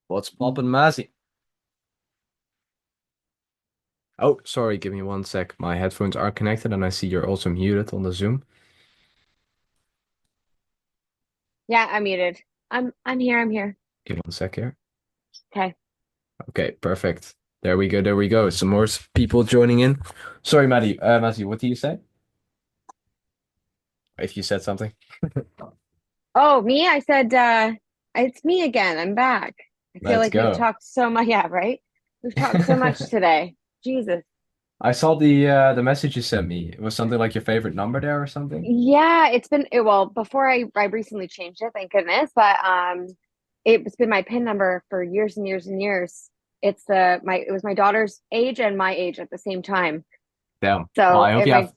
What's poppin', Mazzy? Oh, sorry, give me one sec. My headphones are connected and I see you're also muted on the Zoom. Yeah, I'm muted. I'm here, I'm here. Give me one sec here. Okay. Okay, perfect. There we go, there we go. Some more people joining in. Sorry, Mazzy, what do you say? If you said something. Oh, me? I said it's me again. I'm back. I feel Let's like we've go. talked so much, yeah, right? We've talked so much today. Jesus. I saw the message you sent me. It was something like your favorite number there or something. Yeah, well, before I recently changed it, thank goodness, but it's been my PIN number for years and years and years. It was my daughter's age and my age at the same time. Damn. Well, So I hope it you my have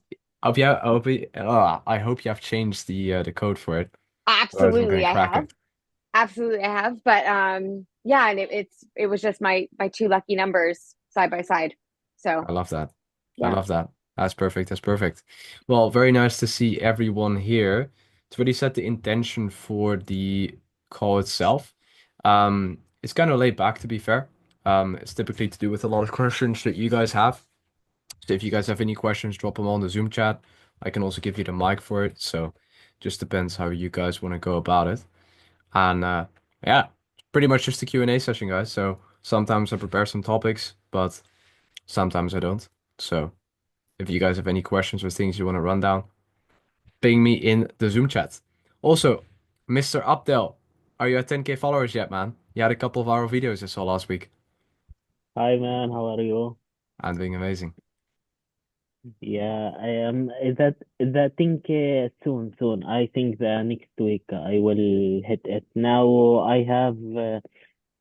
I hope you have changed the code for it. Otherwise I'm gonna absolutely I crack have. it. Absolutely, I have. But yeah, and it was just my two lucky numbers side by side. So I love that. I yeah, love that. That's perfect. That's perfect. Well, very nice to see everyone here. To really set the intention for the call itself. It's kind of laid back, to be fair. It's typically to do with a lot of questions that you guys have. So if you guys have any questions, drop them on the Zoom chat. I can also give you the mic for it. So just depends how you guys want to go about it. And yeah, pretty much just a Q&A session, guys. So sometimes I prepare some topics, but sometimes I don't. So if you guys have any questions or things you want to run down, ping me in the Zoom chat. Also, Mr. Abdel, are you at 10K followers yet, man? You had a couple of viral videos I saw last week. Hi man, how are you? I'm doing amazing. Yeah, I am. That think soon. I think the next week I will hit it. Now I have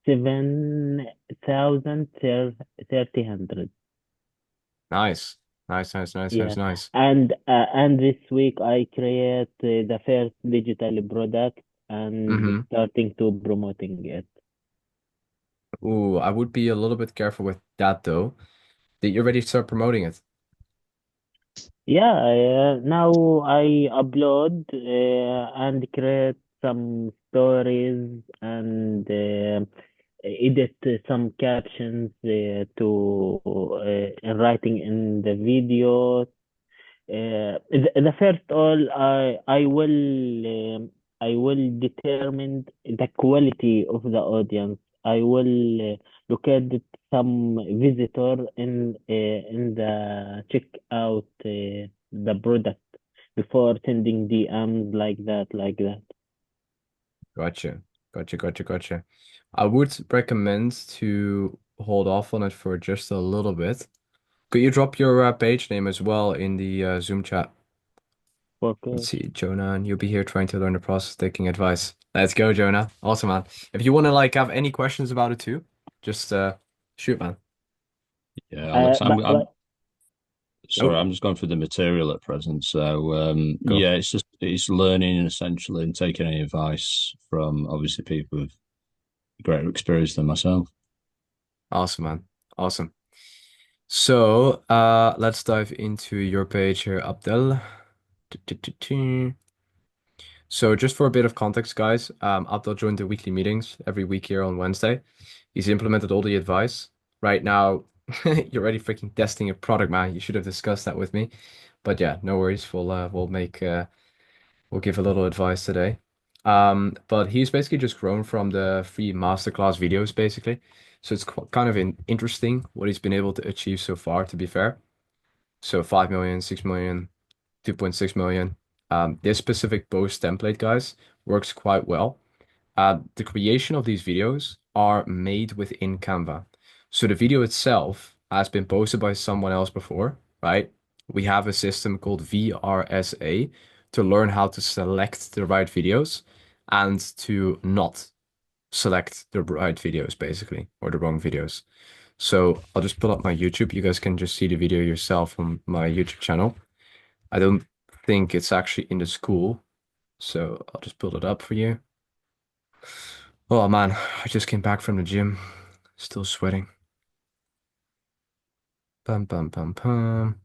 7,030. Nice. Nice, nice, nice, nice, Yeah, nice. and this week I create the first digital product and Mm-hmm. starting to promoting it. Ooh, I would be a little bit careful with that though. Did you already start promoting it? Yeah, now I upload and create some stories and edit some captions to writing in the video. The first all I will determine the quality of the audience. I will look at some visitor in the check out the product before sending DMs like that. Gotcha. Gotcha, gotcha, gotcha. I would recommend to hold off on it for just a little bit. Could you drop your page name as well in the Zoom chat? Let's Okay. see, Jonah, and you'll be here trying to learn the process, taking advice. Let's go, Jonah. Awesome, man. If you want to like have any questions about it too, just shoot, man. Yeah, Alex, I'm But sorry, Oh, I'm just going through the material at present. So go. yeah, it's learning essentially and taking any advice from obviously people with greater experience than myself. Awesome, man. Awesome. So, let's dive into your page here, Abdel. Tu. So, just for a bit of context, guys, Abdel joined the weekly meetings every week here on Wednesday. He's implemented all the advice. Right now, you're already freaking testing a product, man. You should have discussed that with me. But yeah, no worries. We'll give a little advice today. But he's basically just grown from the free masterclass videos, basically. So it's qu kind of interesting what he's been able to achieve so far, to be fair. So 5 million, 6 million, 2.6 million. This specific post template, guys, works quite well. The creation of these videos are made within Canva. So the video itself has been posted by someone else before, right? We have a system called VRSA to learn how to select the right videos and to not select the right videos, basically, or the wrong videos. So I'll just pull up my YouTube. You guys can just see the video yourself on my YouTube channel. I don't think it's actually in the school, so I'll just pull it up for you. Oh man, I just came back from the gym. Still sweating. Pum pum pum pum.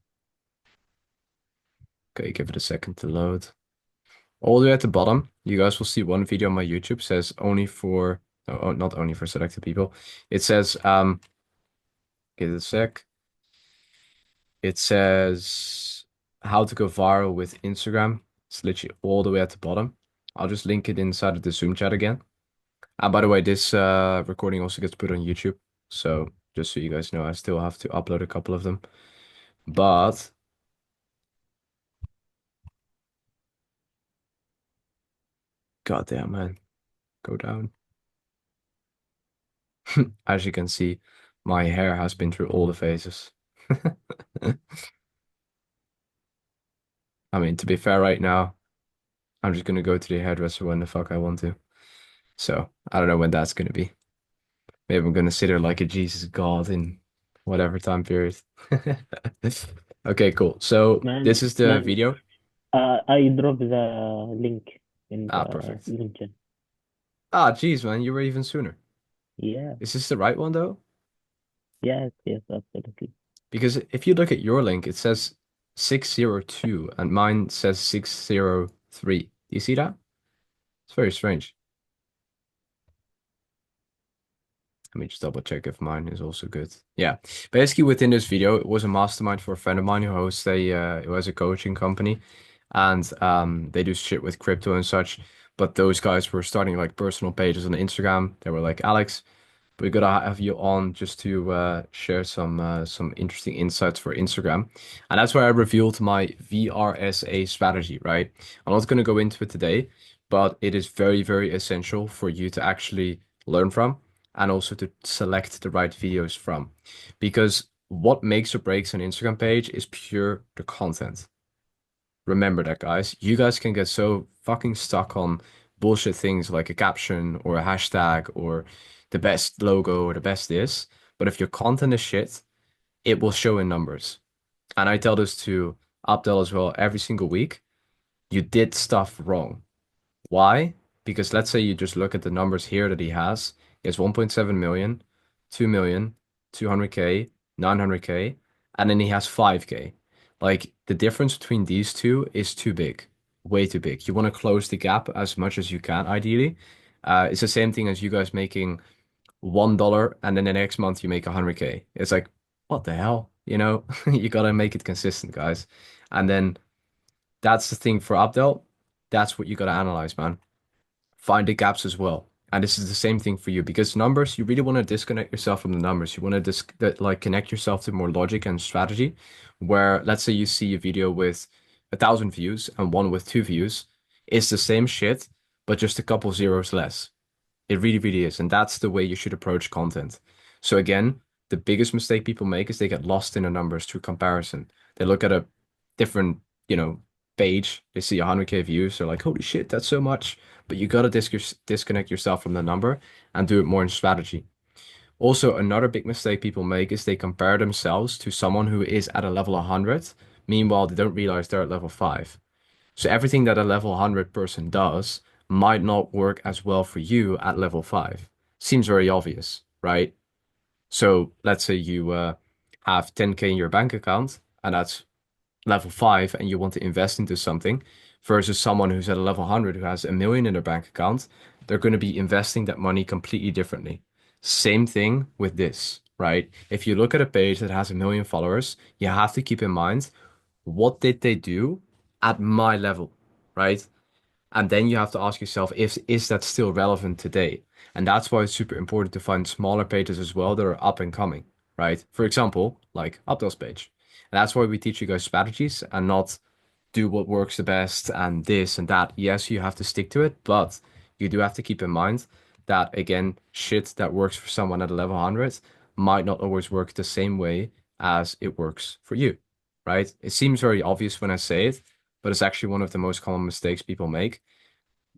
Okay, give it a second to load. All the way at the bottom, you guys will see one video on my YouTube says only for not only for selected people. It says, give it a sec. It says how to go viral with Instagram. It's literally all the way at the bottom. I'll just link it inside of the Zoom chat again. And by the way, this recording also gets put on YouTube. So just so you guys know, I still have to upload a couple of them. But goddamn, man, go down. As you can see, my hair has been through all the phases. I mean, to be fair, right now, I'm just gonna go to the hairdresser when the fuck I want to. So I don't know when that's gonna be. Maybe I'm gonna sit there like a Jesus God in whatever time period. Okay, cool. So Man, this is the man, video. I drop the link in Ah, the perfect. link chat. Ah, geez, man, you were even sooner. Yeah, Is this the right one though? yes, yes, absolutely. Because if you look at your link, it says 602 and mine says 603. Do you see that? It's very strange. Let me just double check if mine is also good. Yeah. Basically, within this video, it was a mastermind for a friend of mine who hosts who has a coaching company, and they do shit with crypto and such. But those guys were starting like personal pages on Instagram. They were like, Alex, we gotta have you on just to share some interesting insights for Instagram. And that's where I revealed my VRSA strategy, right? I'm not gonna go into it today, but it is very, very essential for you to actually learn from and also to select the right videos from. Because what makes or breaks an Instagram page is pure the content. Remember that, guys. You guys can get so fucking stuck on bullshit things like a caption or a hashtag or the best logo or the best this. But if your content is shit, it will show in numbers. And I tell this to Abdel as well every single week. You did stuff wrong. Why? Because let's say you just look at the numbers here that he has. He has 1.7 million, 2 million, 200K, 900K, and then he has 5K. Like the difference between these two is too big, way too big. You want to close the gap as much as you can, ideally. It's the same thing as you guys making $1 and then the next month you make 100K. It's like, what the hell? You know, you gotta make it consistent, guys. And then that's the thing for Abdel. That's what you gotta analyze, man. Find the gaps as well. And this is the same thing for you because numbers, you really want to disconnect yourself from the numbers. You want to like connect yourself to more logic and strategy. Where let's say you see a video with 1,000 views and one with 2 views, it's the same shit, but just a couple zeros less. It really, really is. And that's the way you should approach content. So again, the biggest mistake people make is they get lost in the numbers through comparison. They look at a different, you know, page, they see 100K views, they're like, holy shit, that's so much. But you gotta disconnect yourself from the number and do it more in strategy. Also, another big mistake people make is they compare themselves to someone who is at a level 100. Meanwhile, they don't realize they're at level 5. So everything that a level 100 person does might not work as well for you at level 5. Seems very obvious, right? So let's say you have 10K in your bank account, and that's level 5, and you want to invest into something, versus someone who's at a level 100 who has a million in their bank account, they're going to be investing that money completely differently. Same thing with this, right? If you look at a page that has a million followers, you have to keep in mind what did they do at my level, right? And then you have to ask yourself, if is that still relevant today? And that's why it's super important to find smaller pages as well that are up and coming, right? For example, like Abdel's page. And that's why we teach you guys strategies and not do what works the best and this and that. Yes, you have to stick to it, but you do have to keep in mind that again, shit that works for someone at a level 100 might not always work the same way as it works for you, right? It seems very obvious when I say it, but it's actually one of the most common mistakes people make.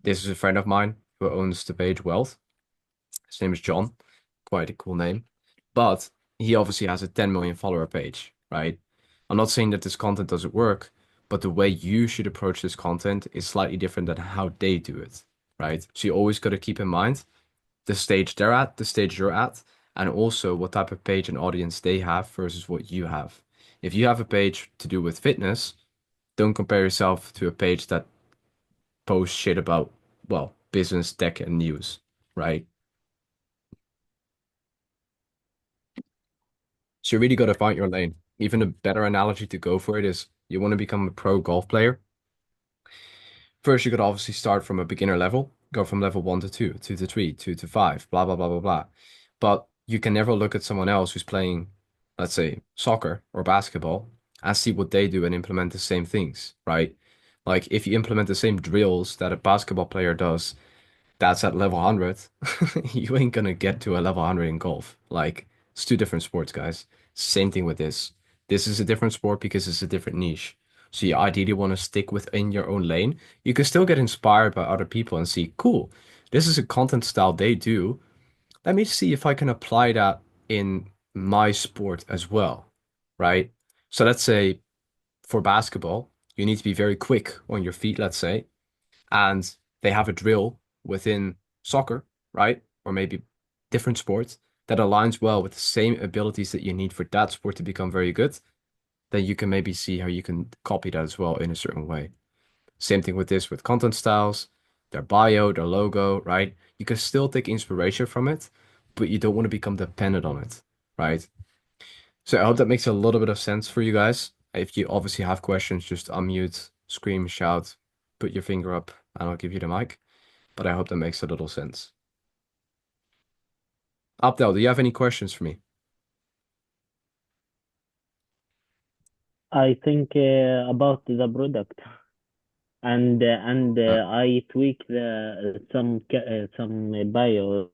This is a friend of mine who owns the page Wealth. His name is John. Quite a cool name. But he obviously has a 10 million follower page, right? I'm not saying that this content doesn't work, but the way you should approach this content is slightly different than how they do it, right? So you always got to keep in mind the stage they're at, the stage you're at, and also what type of page and audience they have versus what you have. If you have a page to do with fitness, don't compare yourself to a page that post shit about, well, business, tech, and news, right? So you really got to find your lane. Even a better analogy to go for it is you want to become a pro golf player. First, you could obviously start from a beginner level, go from level one to two, two to three, two to five, blah, blah, blah, blah, blah. But you can never look at someone else who's playing, let's say, soccer or basketball and see what they do and implement the same things, right? Like if you implement the same drills that a basketball player does, that's at level 100, you ain't gonna get to a level 100 in golf. Like, it's two different sports, guys. Same thing with this. This is a different sport because it's a different niche. So you ideally want to stick within your own lane. You can still get inspired by other people and see, cool, this is a content style they do. Let me see if I can apply that in my sport as well, right? So let's say for basketball, you need to be very quick on your feet, let's say, and they have a drill within soccer, right? Or maybe different sports that aligns well with the same abilities that you need for that sport to become very good, then you can maybe see how you can copy that as well in a certain way. Same thing with this with content styles, their bio, their logo, right? You can still take inspiration from it, but you don't want to become dependent on it, right? So I hope that makes a little bit of sense for you guys. If you obviously have questions, just unmute, scream, shout, put your finger up, and I'll give you the mic. But I hope that makes a little sense. Abdel, do you have any questions for me? I think about the product, and Uh, I tweak the some bio,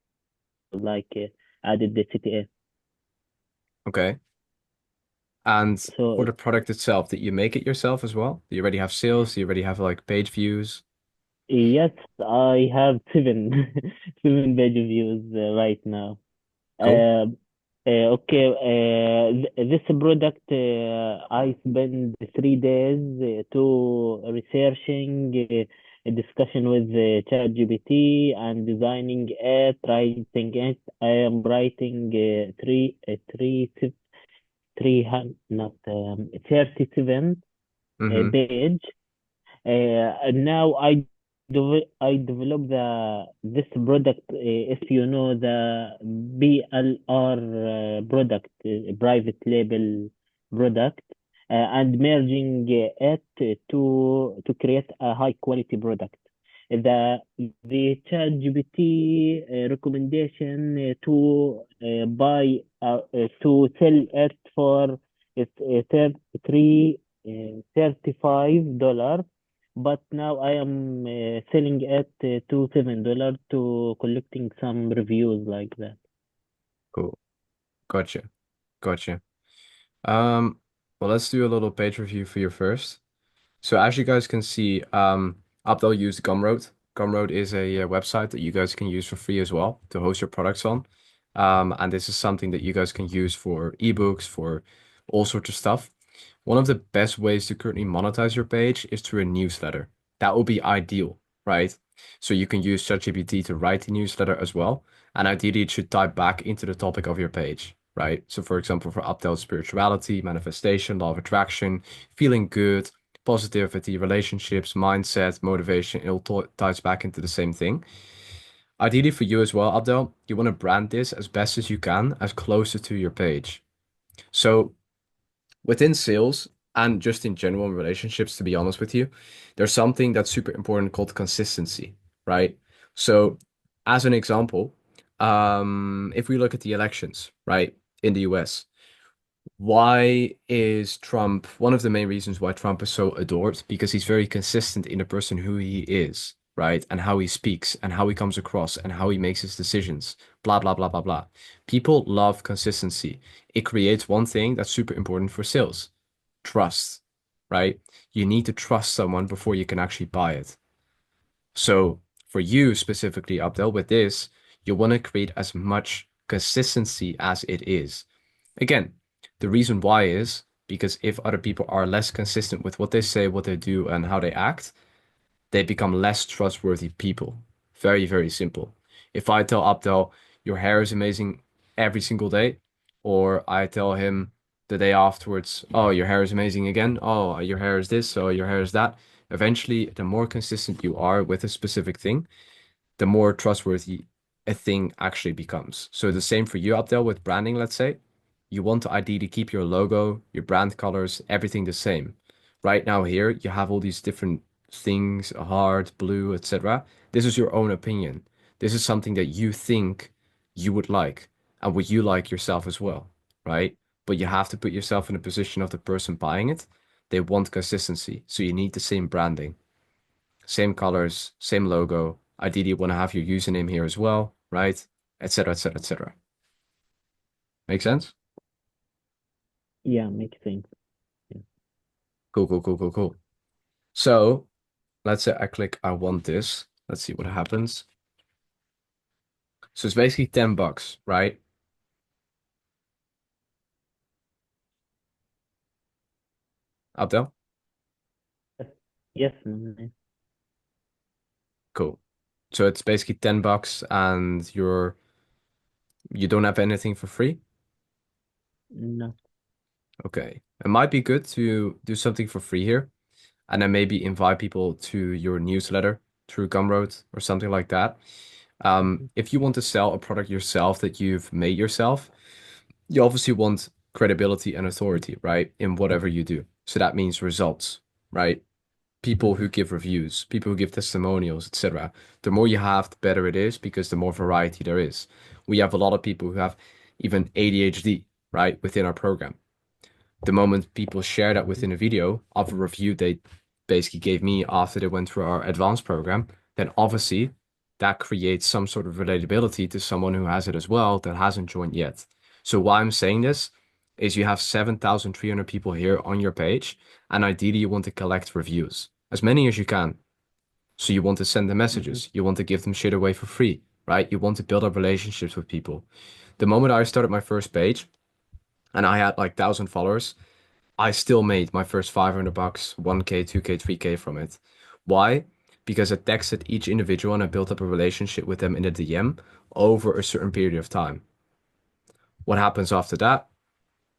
like added the CTA. okay. And for So the product itself, did you make it yourself as well? Do you already have sales? Do you already have like page views? yes, I have seven 7 page views right now. Cool. Uh, okay, this product, I spent 3 days to researching, a discussion with ChatGPT and designing it, writing it. I am writing not 37 Mm-hmm. page. And now I develop this product. If you know the BLR product, private label product, and merging it to create a high quality product. The ChatGPT recommendation to sell it for $35, but now I am selling it to $7 to collecting some reviews like that. Cool. Gotcha. Gotcha. Well, let's do a little page review for you first. So as you guys can see, Abdel used Gumroad. Gumroad is a website that you guys can use for free as well to host your products on. And this is something that you guys can use for ebooks, for all sorts of stuff. One of the best ways to currently monetize your page is through a newsletter. That would be ideal, right? So you can use ChatGPT to write the newsletter as well. And ideally, it should tie back into the topic of your page, right? So for example, for Abdel, spirituality, manifestation, law of attraction, feeling good, positivity, relationships, mindset, motivation, it all ties back into the same thing. Ideally for you as well, Abdel, you want to brand this as best as you can, as closer to your page. So within sales and just in general in relationships, to be honest with you, there's something that's super important called consistency, right? So as an example, if we look at the elections, right, in the US, why is Trump one of the main reasons why Trump is so adored? Because he's very consistent in the person who he is, right? And how he speaks and how he comes across and how he makes his decisions, blah, blah, blah, blah, blah. People love consistency. It creates one thing that's super important for sales, trust, right? You need to trust someone before you can actually buy it. So for you specifically, Abdel, with this, you want to create as much consistency as it is. Again, the reason why is because if other people are less consistent with what they say, what they do, and how they act, they become less trustworthy people. Very, very simple. If I tell Abdel, your hair is amazing every single day, or I tell him the day afterwards, oh, your hair is amazing again. Oh, your hair is this. Oh, your hair is that. Eventually, the more consistent you are with a specific thing, the more trustworthy a thing actually becomes. So the same for you, Abdel, with branding, let's say. you want to ideally keep your logo, your brand colors, everything the same. Right now here, you have all these different things, a heart, blue, etc. This is your own opinion. This is something that you think you would like and what you like yourself as well, right? But you have to put yourself in the position of the person buying it. They want consistency, so you need the same branding, same colors, same logo. Ideally, you want to have your username here as well, right? Etc., etc., etc. Make sense? Yeah, makes sense. Yeah. Cool, cool, cool, cool, cool. So let's say I click I want this. Let's see what happens. So it's basically $10, right? Abdel? Yes, yes, man. Cool. So it's basically $10 and you don't have anything for free? No. Okay. It might be good to do something for free here and then maybe invite people to your newsletter through Gumroad or something like that. Mhm, If you want to sell a product yourself that you've made yourself, you obviously want credibility and authority, right? In whatever you do. So that means results, right? People who mhm, give reviews, people who give testimonials, etc. The more you have, the better it is because the more variety there is. We have a lot of people who have even ADHD, right, within our program. The moment people share that mhm, within a video of a review they basically gave me after they went through our advanced program, then obviously that creates some sort of relatability to someone who has it as well that hasn't joined yet. So why I'm saying this is you have 7,300 people here on your page, and ideally you want to collect reviews, as many as you can. So you want to send them mhm, messages, you want to give them shit away for free, right? You want to build up relationships with people. The moment I started my first page and I had like 1,000 followers, I still made my first $500, 1K, 2K, 3K from it. Why? Because I texted each individual and I built up a relationship with them in a DM over a certain period of time. What happens after that?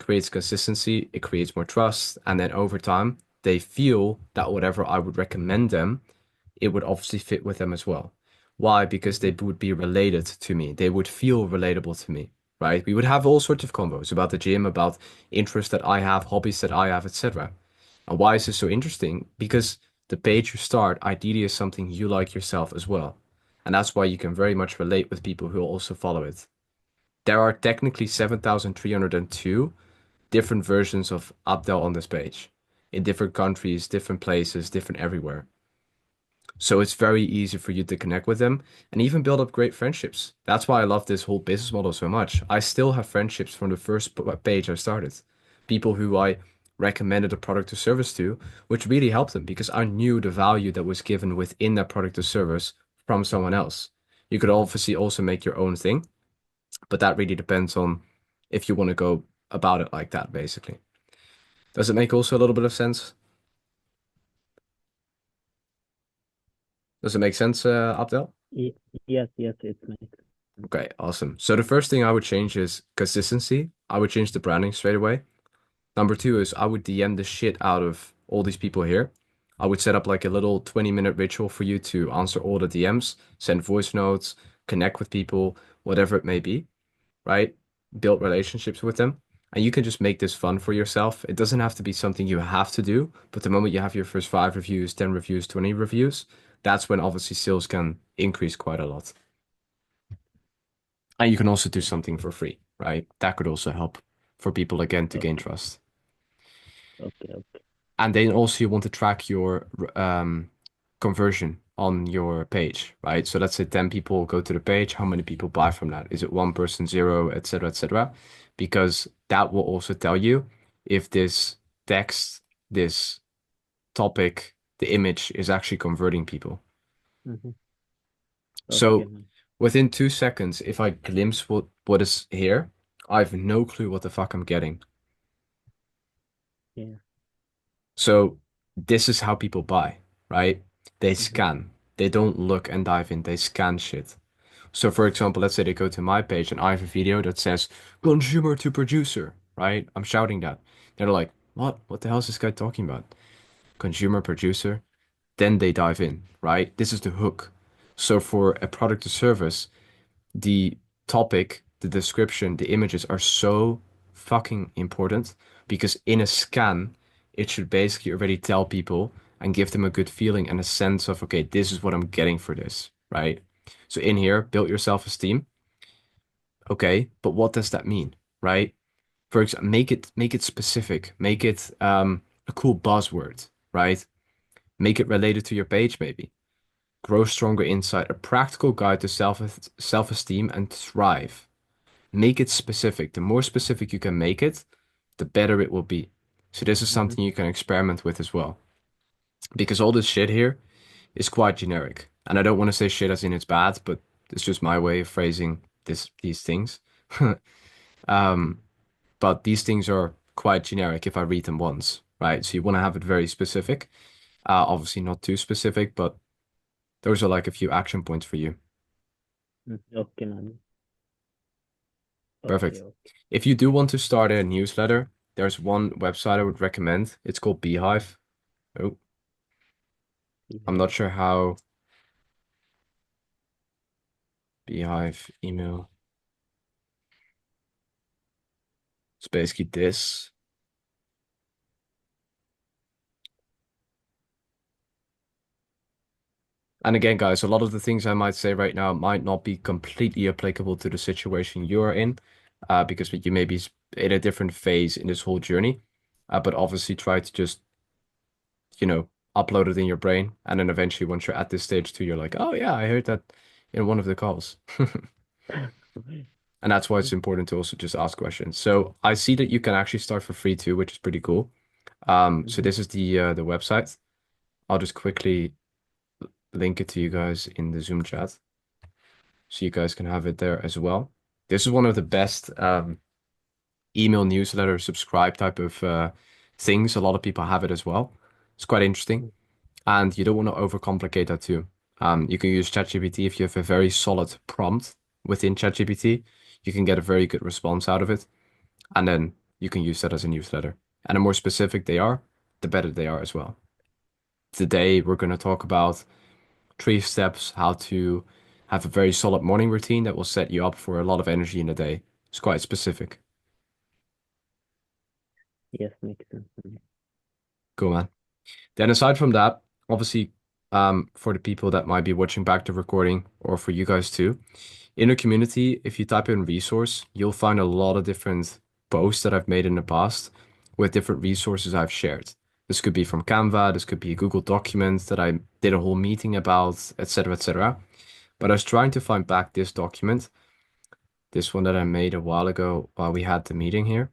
Creates consistency, it creates more trust, and then over time, they feel that whatever I would recommend them, it would obviously fit with them as well. Why? Because they mhm, would be related to me. They would feel relatable to me, right? We would have all sorts of convos about the gym, about interests that I have, hobbies that I have, etc. And why is this so interesting? Because the page you start ideally is something you like yourself as well. And that's why you can very much relate with people who also follow it. There are technically 7,302 different versions of Abdel on this page in different countries, different places, different everywhere. So it's very easy for you to connect with them and even build up great friendships. That's why I love this whole business model so much. I still have friendships from the first page I started. People who I recommended a product or service to, which really helped them because I knew the value that was given within that product or service from someone else. You could obviously also make your own thing, but that really depends on if you want to go about it like that, basically. Does it make also a little bit of sense? Does it make sense, Abdel? Ye- Yes, yes, it makes. Okay, awesome. So the first thing I would change is consistency. I would change the branding straight away. Number two is I would DM the shit out of all these people here. I would set up like a little 20-minute ritual for you to answer all the DMs, send voice notes, connect with people, whatever it may be, right? Build relationships with them. And you can just make this fun for yourself. It doesn't have to be something you have to do, but the moment you have your first 5 reviews, 10 reviews, 20 reviews, that's when obviously sales can increase quite a lot. And you can also do something for free, right? That could also help for people again to gain Okay, trust. okay, okay. And then also you want to track your conversion on your page, right? So let's say 10 people go to the page, how many people buy from that? Is it one person, zero, etc., etc.? Because that will also tell you if this text, this topic, the image is actually converting people. Mhm. Okay, So man. within 2 seconds, if I glimpse what is here, I have no clue what the fuck I'm getting. Yeah. So this is how people buy, right? They Mhm, scan. They don't look and dive in. They scan shit. So for example, let's say they go to my page and I have a video that says consumer to producer, right? I'm shouting that. They're like, what? What the hell is this guy talking about? Consumer producer. Then they dive in, right? This is the hook. So for a product or service, the topic, the description, the images are so fucking important because in a scan, it should basically already tell people and give them a good feeling and a sense of, okay, this is what I'm getting for this, right? So in here, build your self-esteem. Okay, but what does that mean, right? For example, make it specific, make it a cool buzzword, right? Make it related to your page, maybe. Grow stronger inside, a practical guide to self-esteem and thrive. Make it specific. The more specific you can make it, the better it will be. So this is Mhm. something you can experiment with as well. Because all this shit here is quite generic. And I don't want to say shit as in it's bad, but it's just my way of phrasing these things. Um, but these things are quite generic if I read them once, right? So you want to have it very specific. Obviously not too specific, but those are like a few action points for you. Okay, man. Okay, Perfect. okay. If you do want to start a newsletter, there's one website I would recommend. It's called Beehive. Oh, I'm Beehive. not sure how Beehive email. It's basically this. And again, guys, a lot of the things I might say right now might not be completely applicable to the situation you're in, because you may be in a different phase in this whole journey. But obviously try to just, upload it in your brain. And then eventually, once you're at this stage too, you're like, oh yeah, I heard that in one of the calls. And that's why it's important to also just ask questions. So I see that you can actually start for free too, which is pretty cool. So Mhm. this is the website. I'll just quickly link it to you guys in the Zoom chat, so you guys can have it there as well. This is one of the best email newsletter subscribe type of things. A lot of people have it as well. It's quite interesting, and you don't want to overcomplicate that too. You can use ChatGPT if you have a very solid prompt within ChatGPT. You can get a very good response out of it, and then you can use that as a newsletter. And the more specific they are, the better they are as well. Today, we're going to talk about 3 steps how to have a very solid morning routine that will set you up for a lot of energy in the day. It's quite specific. Yes, makes sense. Cool, man. Then aside from that, obviously, for the people that might be watching back the recording or for you guys too, in the community, if you type in resource, you'll find a lot of different posts that I've made in the past with different resources I've shared. This could be from Canva, this could be a Google document that I did a whole meeting about, etc., etc. But I was trying to find back this document, this one that I made a while ago while we had the meeting here,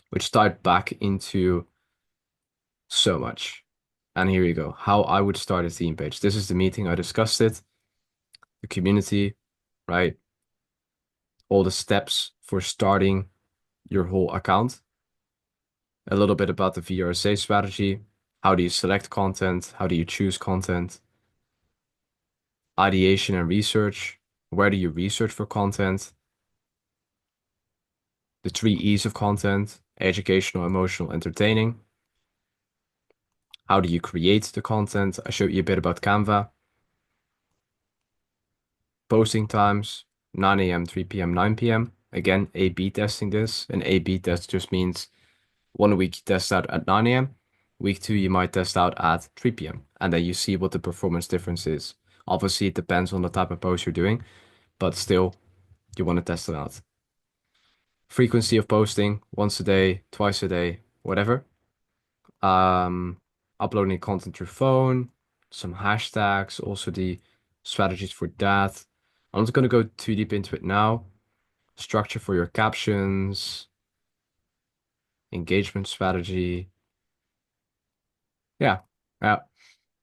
which tied back into so much. And here you go, how I would start a theme page. This is the meeting, I discussed it, the community, right? All the steps for starting your whole account, a little bit about the VRSA strategy. How do you select content? How do you choose content? Ideation and research. Where do you research for content? The 3 E's of content: educational, emotional, entertaining. How do you create the content? I showed you a bit about Canva. Posting times: 9 a.m., 3 p.m., 9 p.m. Again, A/B testing this. An A/B test just means 1 week you test out at 9 a.m. Week 2, you might test out at 3 p.m. And then you see what the performance difference is. Obviously, it depends on the type of post you're doing, but still, you want to test it out. Frequency of posting: once a day, twice a day, whatever. Um, Uploading content through phone, some hashtags, also the strategies for that. I'm not going to go too deep into it now. Structure for your captions, engagement strategy. Yeah. Yeah.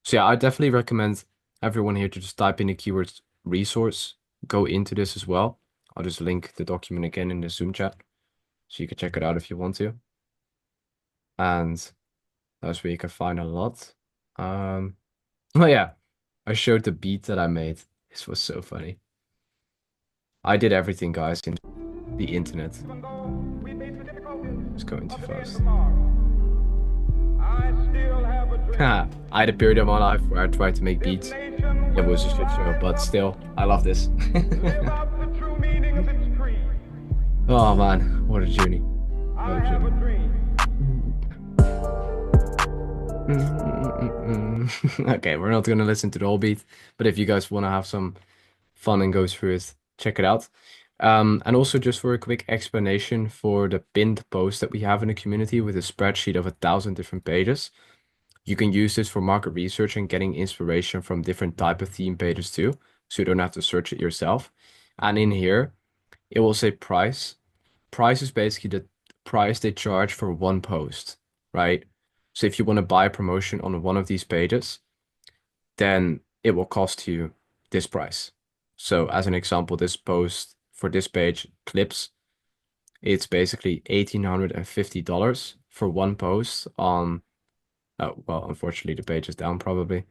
So yeah, I definitely recommend everyone here to just type in the keywords resource, go into this as well. I'll just link the document again in the Zoom chat so you can check it out if you want to. And that's where you can find a lot. Oh yeah, I showed the beat that I made. This was so funny. I did everything, guys, in the internet. It's going too fast. Ha! I had a period of my life where I tried to make beats. It was a shit show, but still, I love this. Oh man, what a journey. Oh shit. Okay, we're not gonna listen to the whole beat, but if you guys want to have some fun and go through it, check it out. And also just for a quick explanation for the pinned post that we have in the community with a spreadsheet of 1,000 different pages. You can use this for market research and getting inspiration from different type of theme pages too, so you don't have to search it yourself. And in here, it will say price. Price is basically the price they charge for one post, right? So if you want to buy a promotion on one of these pages, then it will cost you this price. So as an example, this post for this page, clips, it's basically $1,850 for one post on, oh, well, unfortunately the page is down probably.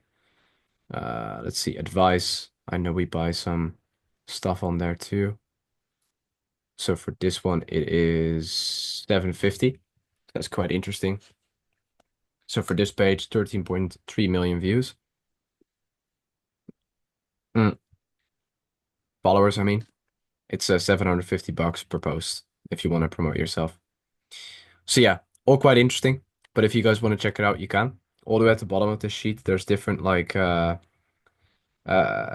Let's see, advice. I know we buy some stuff on there too. So for this one, it is 750. That's quite interesting. So for this page, 13.3 million views. Mm, followers, I mean. It's $750 per post if you want to promote yourself. So yeah, all quite interesting. But if you guys want to check it out, you can. All the way at the bottom of this sheet, there's different like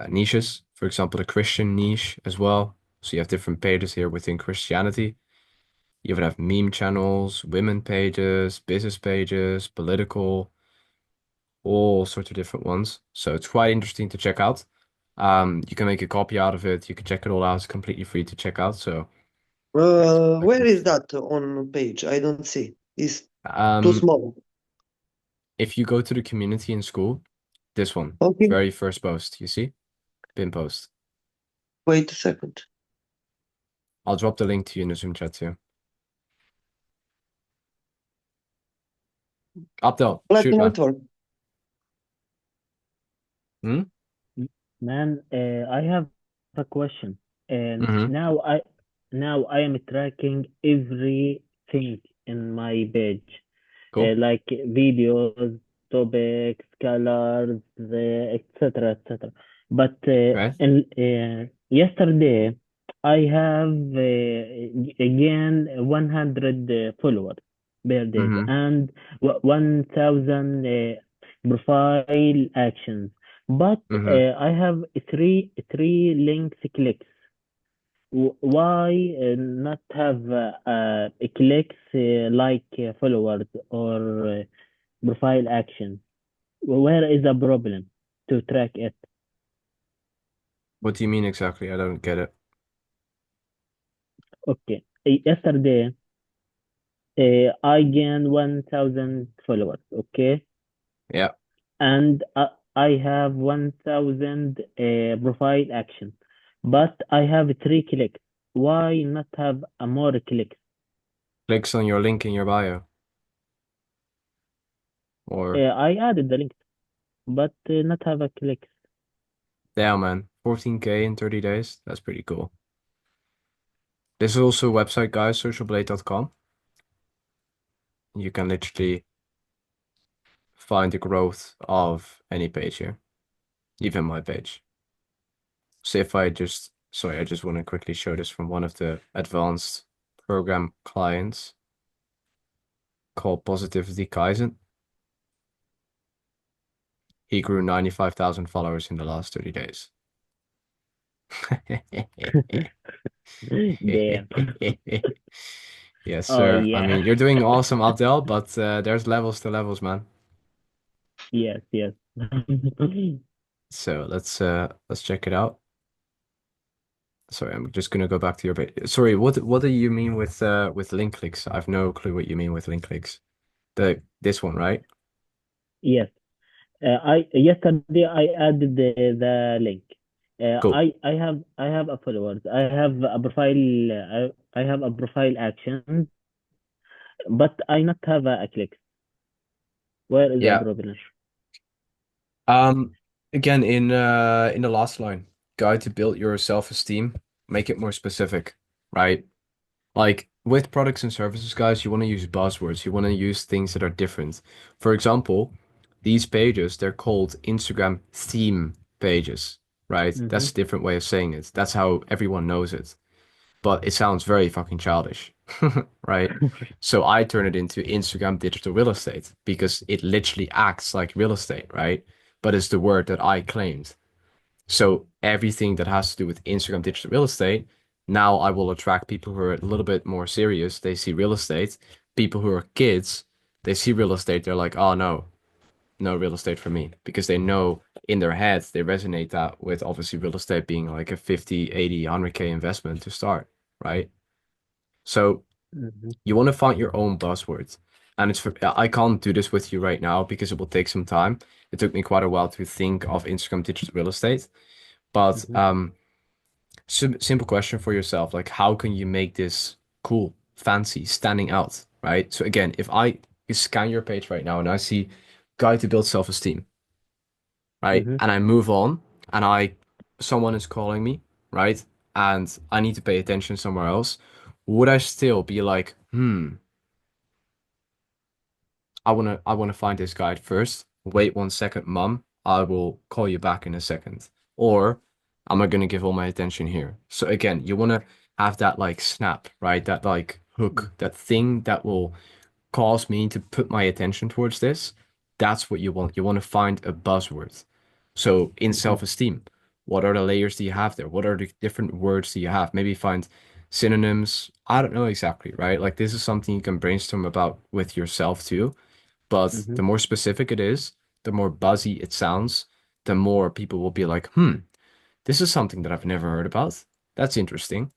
niches. For example, the Christian niche as well. So you have different pages here within Christianity. You even have meme channels, women pages, business pages, political, all sorts of different ones. So it's quite interesting to check out. You can make a copy out of it. You can check it all out. It's completely free to check out. So it's quite Where is interesting. that on page? I don't see. It's too Um, small. if you go to the community in school, this one, Okay, very first post, you see? Pin post. wait a second. I'll drop the link to you in the Zoom chat too. Abdel, Let shoot, me man. network. Hmm? Man, I have a question. And Mm-hmm. now I am tracking everything in my page, Cool. like videos, topics, colors, etc., etc. But Okay. yesterday I have again 100 followers per day Mm-hmm. and 1,000 profile actions. But Mm-hmm. I have three links clicks. Why not have clicks like followers or profile action? Where is the problem to track it? What do you mean exactly? I don't get it. Okay. Yesterday, I gained 1,000 followers. Okay. Yeah. And I have 1,000 profile action, but I have three clicks. Why not have a more clicks? Clicks on your link in your bio. Or, I added the link, but not have a clicks. damn, man. 14K in 30 days. That's pretty cool. This is also a website, guys, socialblade.com. You can literally find the growth of any page here, even my page. So if I just, sorry, I just want to quickly show this from one of the advanced program clients called Positivity Kaizen. He grew 95,000 followers in the last 30 days. Damn. Yes, Oh sir. I yeah. mean, you're doing awesome, Abdel, but there's levels to levels, man. Yes, yes. So let's check it out. Sorry, I'm just gonna go back to your page. Sorry, what do you mean with link clicks? I've no clue what you mean with link clicks. This one, right? Yes. I yesterday I added the link. Cool. I have a followers. I have a profile. I have a profile action, but I not have a click. Where is the Yeah. problem? Um, again, in the last line, guide to build your self-esteem, make it more specific, right? Like with products and services, guys, you want to use buzzwords. You want to use things that are different. For example, these pages, they're called Instagram theme pages, right? Mm-hmm. That's a different way of saying it. That's how everyone knows it. but it sounds very fucking childish, right? So I turn it into Instagram digital real estate because it literally acts like real estate, right? But it's the word that I claimed. So everything that has to do with Instagram digital real estate, now I will attract people who are a little bit more serious. They see real estate. People who are kids, they see real estate. They're like, oh no, no real estate for me because they know in their heads they resonate that with obviously real estate being like a 50, 80, 100K investment to start, right? So Mm-hmm. you want to find your own buzzwords. And I can't do this with you right now because it will take some time. It took me quite a while to think of Instagram digital real estate. But Mm-hmm. simple question for yourself, like how can you make this cool, fancy, standing out, right? So again, if I scan your page right now and I see guide to build self-esteem, right? Mm-hmm. And I move on and someone is calling me, right? And I need to pay attention somewhere else. Would I still be like, I wanna find this guide first. Wait 1 second, mom. I will call you back in a second. Or am I gonna give all my attention here? So again, you wanna have that like snap, right? That like hook, that thing that will cause me to put my attention towards this. That's what you want. You want to find a buzzword. So in Mm-hmm. self-esteem, what are the layers do you have there? What are the different words do you have? Maybe find synonyms. I don't know exactly, right? Like this is something you can brainstorm about with yourself too. But Mm-hmm. the more specific it is, the more buzzy it sounds, the more people will be like, this is something that I've never heard about. That's interesting.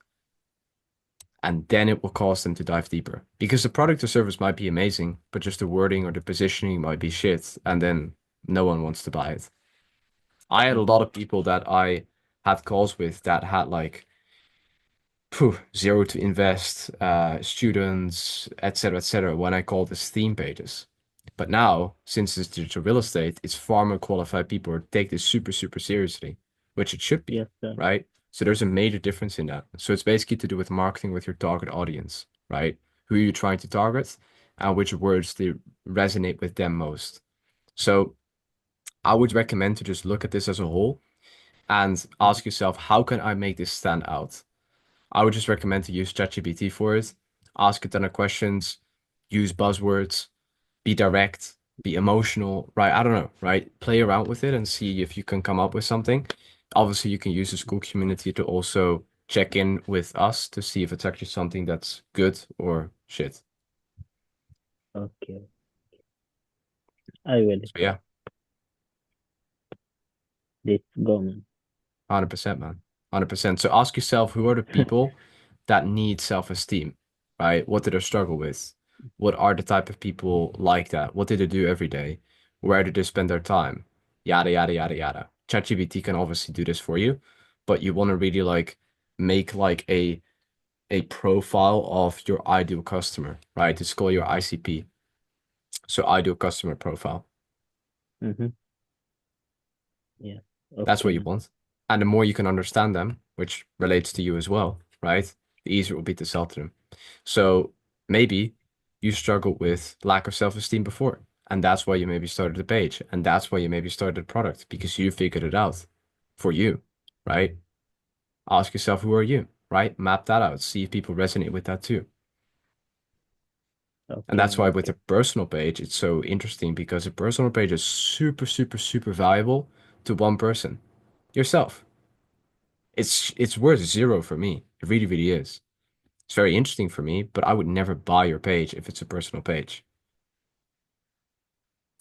And then it will cause them to dive deeper. Because the product or service might be amazing, but just the wording or the positioning might be shit, and then no one wants to buy it. I had a Mm-hmm. lot of people that I had calls with that had like zero to invest, students, etc., when I call this theme pages. But now, since it's digital real estate, it's far more qualified people who take this super, super seriously, which it should be, Yes, sir. right? So there's a major difference in that. So it's basically to do with marketing with your target audience, right? Who are you trying to target and which words do resonate with them most. So I would recommend to just look at this as a whole and Mm-hmm. ask yourself, how can I make this stand out? I would just recommend to use ChatGPT for it. Ask a ton of questions, use buzzwords, be direct, be emotional, right? I don't know, right? Play around with it and see if you can come up with something. Obviously, you can use the school community to also check in with us to see if it's actually something that's good or shit. Okay, I will. So yeah, Let's go, man. 100%, man. 100%. So ask yourself, who are the people that need self-esteem, right? What do they struggle with? What are the type of people like that? What do they do every day? Where do they spend their time? Yada, yada, yada, yada. ChatGPT can obviously do this for you, but you want to really like make like a profile of your ideal customer, right? It's called your ICP. So ideal customer profile. Mm-hmm. Yeah. That's Okay, what you man. want. And the more you can understand them, which relates to you as well, right? The easier it will be to sell to them. So maybe you struggled with lack of self-esteem before, and that's why you maybe started the page, and that's why you maybe started the product because you figured it out for you, right? Ask yourself, who are you, right? Map that out. See if people resonate with that too. And Okay, that's man. why with Okay. a personal page, it's so interesting because a personal page is super, super, super valuable to one person, yourself. It's worth zero for me. It really, really is. It's very interesting for me, but I would never buy your page if it's a personal page.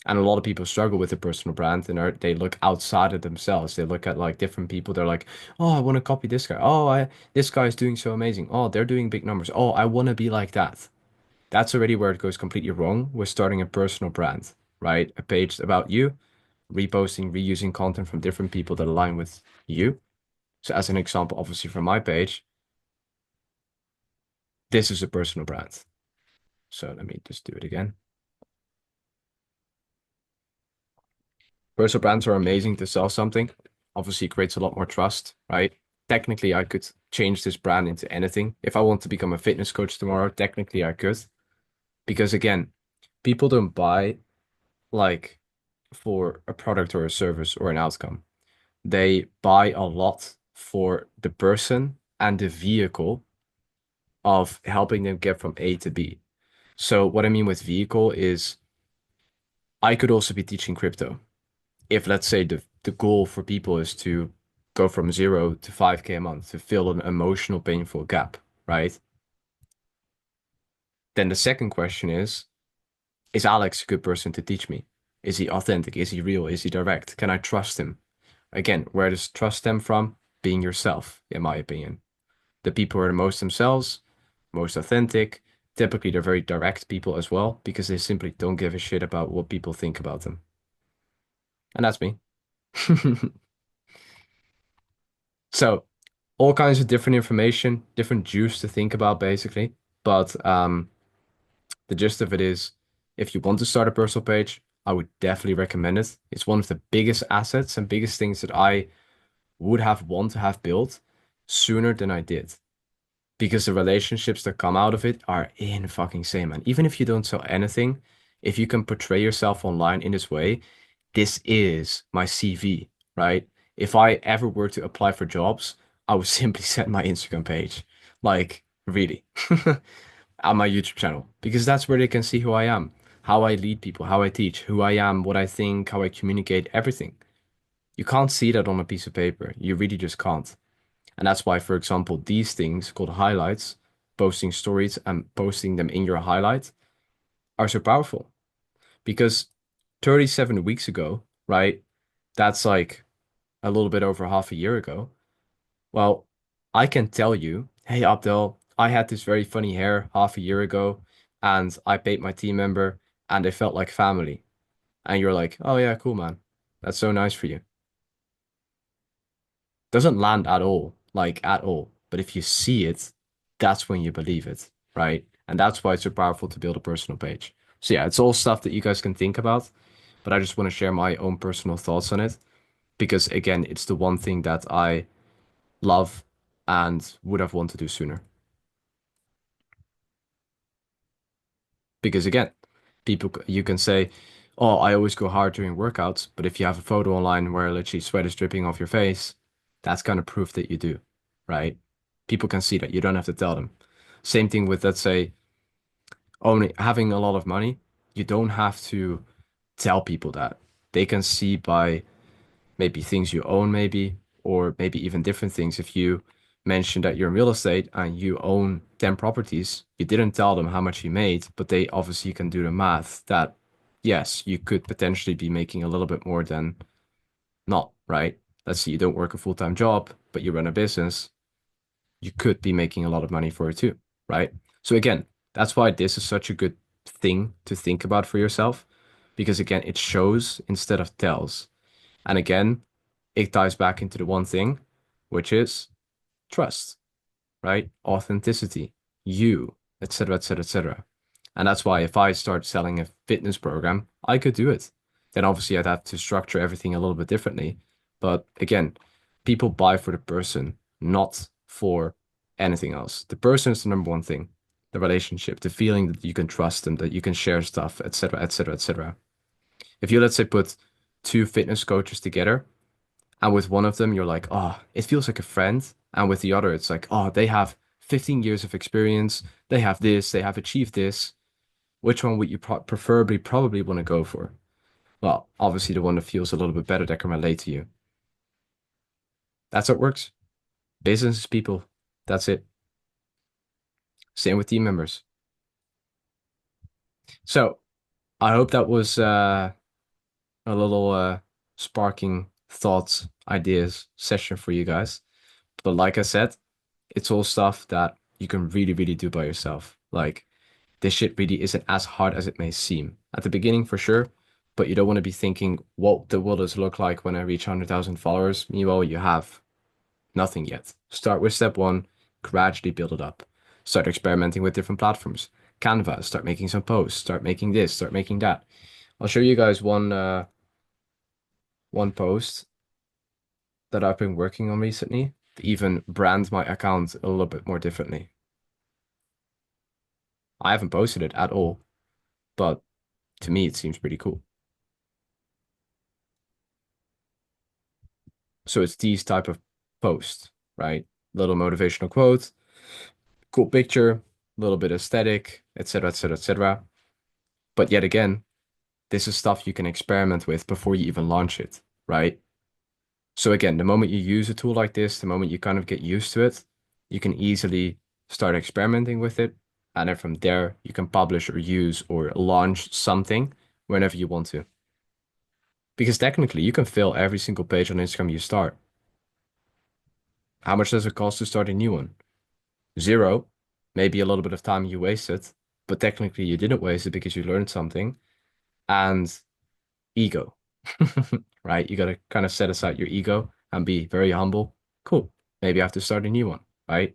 And a lot of people struggle with a personal brand and they look outside of themselves. They look at like different people. They're like, oh, I want to copy this guy. Oh, this guy is doing so amazing. Oh, they're doing big numbers. Oh, I want to be like that. That's already where it goes completely wrong with starting a personal brand, right? A page about you, reposting, reusing content from different people that align with you. So as an example, obviously from my page, this is a personal brand. So let me just do it again. Personal brands are amazing to sell something. Obviously, it creates a lot more trust, right? Technically, I could change this brand into anything. If I want to become a fitness coach tomorrow, technically I could. Because again, people don't buy like for a product or a service or an outcome. They buy a lot for the person and the vehicle of helping them get from A to B. So what I mean with vehicle is I could also be teaching crypto. If let's say the goal for people is to go from 0 to 5K a month to fill an emotional painful gap, right? Then the second question is Alex a good person to teach me? Is he authentic? Is he real? Is he direct? Can I trust him? Again, where does trust stem from? Being yourself, in my opinion. The people who are the most themselves, most authentic, typically they're very direct people as well because they simply don't give a shit about what people think about them. And that's me. So, all kinds of different information, different juice to think about basically. But the gist of it is if you want to start a personal page, I would definitely recommend it. It's one of the biggest assets and biggest things that I would have want to have built sooner than I did. Because the relationships that come out of it are in fucking insane, man. Even if you don't sell anything, if you can portray yourself online in this way, this is my CV, right? If I ever were to apply for jobs, I would simply set my Instagram page, like really, on my YouTube channel, because that's where they can see who I am, how I lead people, how I teach, who I am, what I think, how I communicate, everything. You can't see that on a piece of paper. You really just can't. And that's why, for example, these things called highlights, posting stories and posting them in your highlight are so powerful. Because 37 weeks ago, right? That's like a little bit over half a year ago. Well, I can tell you, hey, Abdel, I had this very funny hair half a year ago, and I paid my team member, and they felt like family. And you're like, oh, yeah, cool, man. That's so nice for you. Doesn't land at all, like at all. But if you see it, that's when you believe it, right? And that's why it's so powerful to build a personal page. So yeah, it's all stuff that you guys can think about, but I just want to share my own personal thoughts on it because again, it's the one thing that I love and would have wanted to do sooner. Because again, you can say, "Oh, I always go hard during workouts," but if you have a photo online where literally sweat is dripping off your face, that's kind of proof that you do, right? People can see that. You don't have to tell them. Same thing with, let's say, only having a lot of money. You don't have to tell people that. They can see by maybe things you own, maybe, or maybe even different things. If you mention that you're in real estate and you own 10 properties, you didn't tell them how much you made, but they obviously can do the math that, yes, you could potentially be making a little bit more than not, right? Let's say you don't work a full-time job, but you run a business, you could be making a lot of money for it too, right? So again, that's why this is such a good thing to think about for yourself, because again, it shows instead of tells. And again, it ties back into the one thing, which is trust, right? Authenticity, you, etc., etc., etc. And that's why if I start selling a fitness program, I could do it. Then obviously I'd have to structure everything a little bit differently. But again, people buy for the person, not for anything else. The person is the number one thing. The relationship, the feeling that you can trust them, that you can share stuff, etc., etc., etc. If you, let's say, put two fitness coaches together, and with one of them, you're like, oh, it feels like a friend. And with the other, it's like, oh, they have 15 years of experience. They have this, they have achieved this. Which one would you preferably probably want to go for? Well, obviously the one that feels a little bit better that can relate to you. That's how it works. Business is people. That's it. Same with team members. So I hope that was a little sparking thoughts, ideas session for you guys. But like I said, it's all stuff that you can really, really do by yourself. Like this shit really isn't as hard as it may seem. At the beginning, for sure, but you don't want to be thinking what the world does look like when I reach 100,000 followers. Meanwhile, you have nothing yet. Start with step one, gradually build it up. Start experimenting with different platforms. Canva, start making some posts, start making this, start making that. I'll show you guys one post that I've been working on recently to even brand my account a little bit more differently. I haven't posted it at all, but to me, it seems pretty cool. So it's these type of posts, right? Little motivational quotes, Cool picture, a little bit aesthetic, etc., etc., etc. But yet again, this is stuff you can experiment with before you even launch it, right? So again, the moment you use a tool like this, the moment you kind of get used to it, you can easily start experimenting with it. And then from there, you can publish or use or launch something whenever you want to. Because technically, you can fill every single page on Instagram you start. How much does it cost to start a new one? Zero. Maybe a little bit of time you wasted, but technically you didn't waste it because you learned something. And ego, right? You got to kind of set aside your ego and be very humble. Cool. Maybe I have to start a new one, right?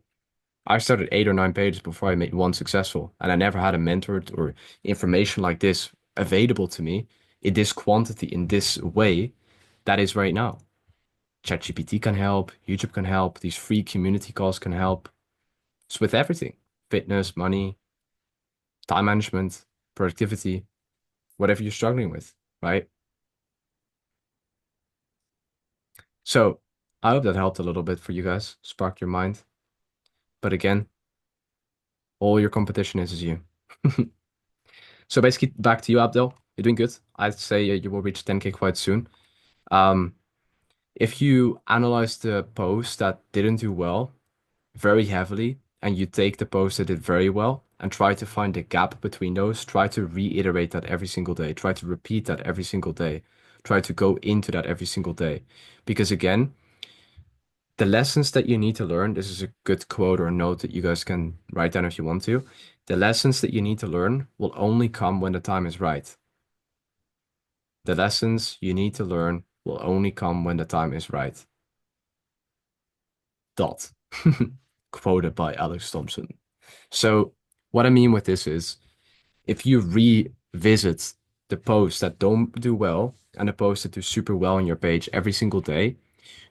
I started 8 or 9 pages before I made one successful, and I never had a mentor or information like this available to me in this quantity, in this way that is right now. ChatGPT can help, YouTube can help, these free community calls can help. It's with everything, fitness, money, time management, productivity, whatever you're struggling with, right? So I hope that helped a little bit for you guys, sparked your mind. But again, all your competition is you. So basically, back to you, Abdel. You're doing good. I'd say you will reach 10K quite soon. Um, if you analyze the posts that didn't do well very heavily, and you take the posts that did very well and try to find the gap between those, try to reiterate that every single day, try to repeat that every single day, try to go into that every single day. Because again, the lessons that you need to learn, this is a good quote or note that you guys can write down if you want to. The lessons that you need to learn will only come when the time is right. The lessons you need to learn will only come when the time is right. Dot. Quoted by Alex Thompson. So what I mean with this is if you revisit the posts that don't do well and the posts that do super well on your page every single day,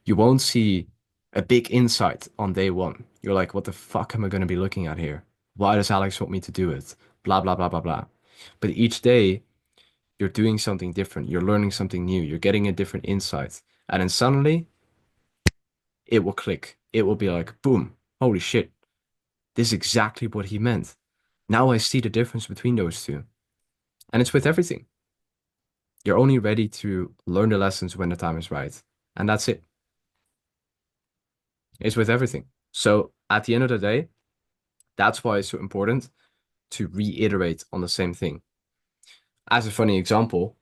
you won't see a big insight on day one. You're like, what the fuck am I going to be looking at here? Why does Alex want me to do it? Blah, blah, blah, blah, blah. But each day, you're doing something different. You're learning something new. You're getting a different insight. And then suddenly, it will click. It will be like, boom, holy shit. This is exactly what he meant. Now I see the difference between those two. And it's with everything. You're only ready to learn the lessons when the time is right. And that's it. It's with everything. So at the end of the day, that's why it's so important to reiterate on the same thing. As a funny example,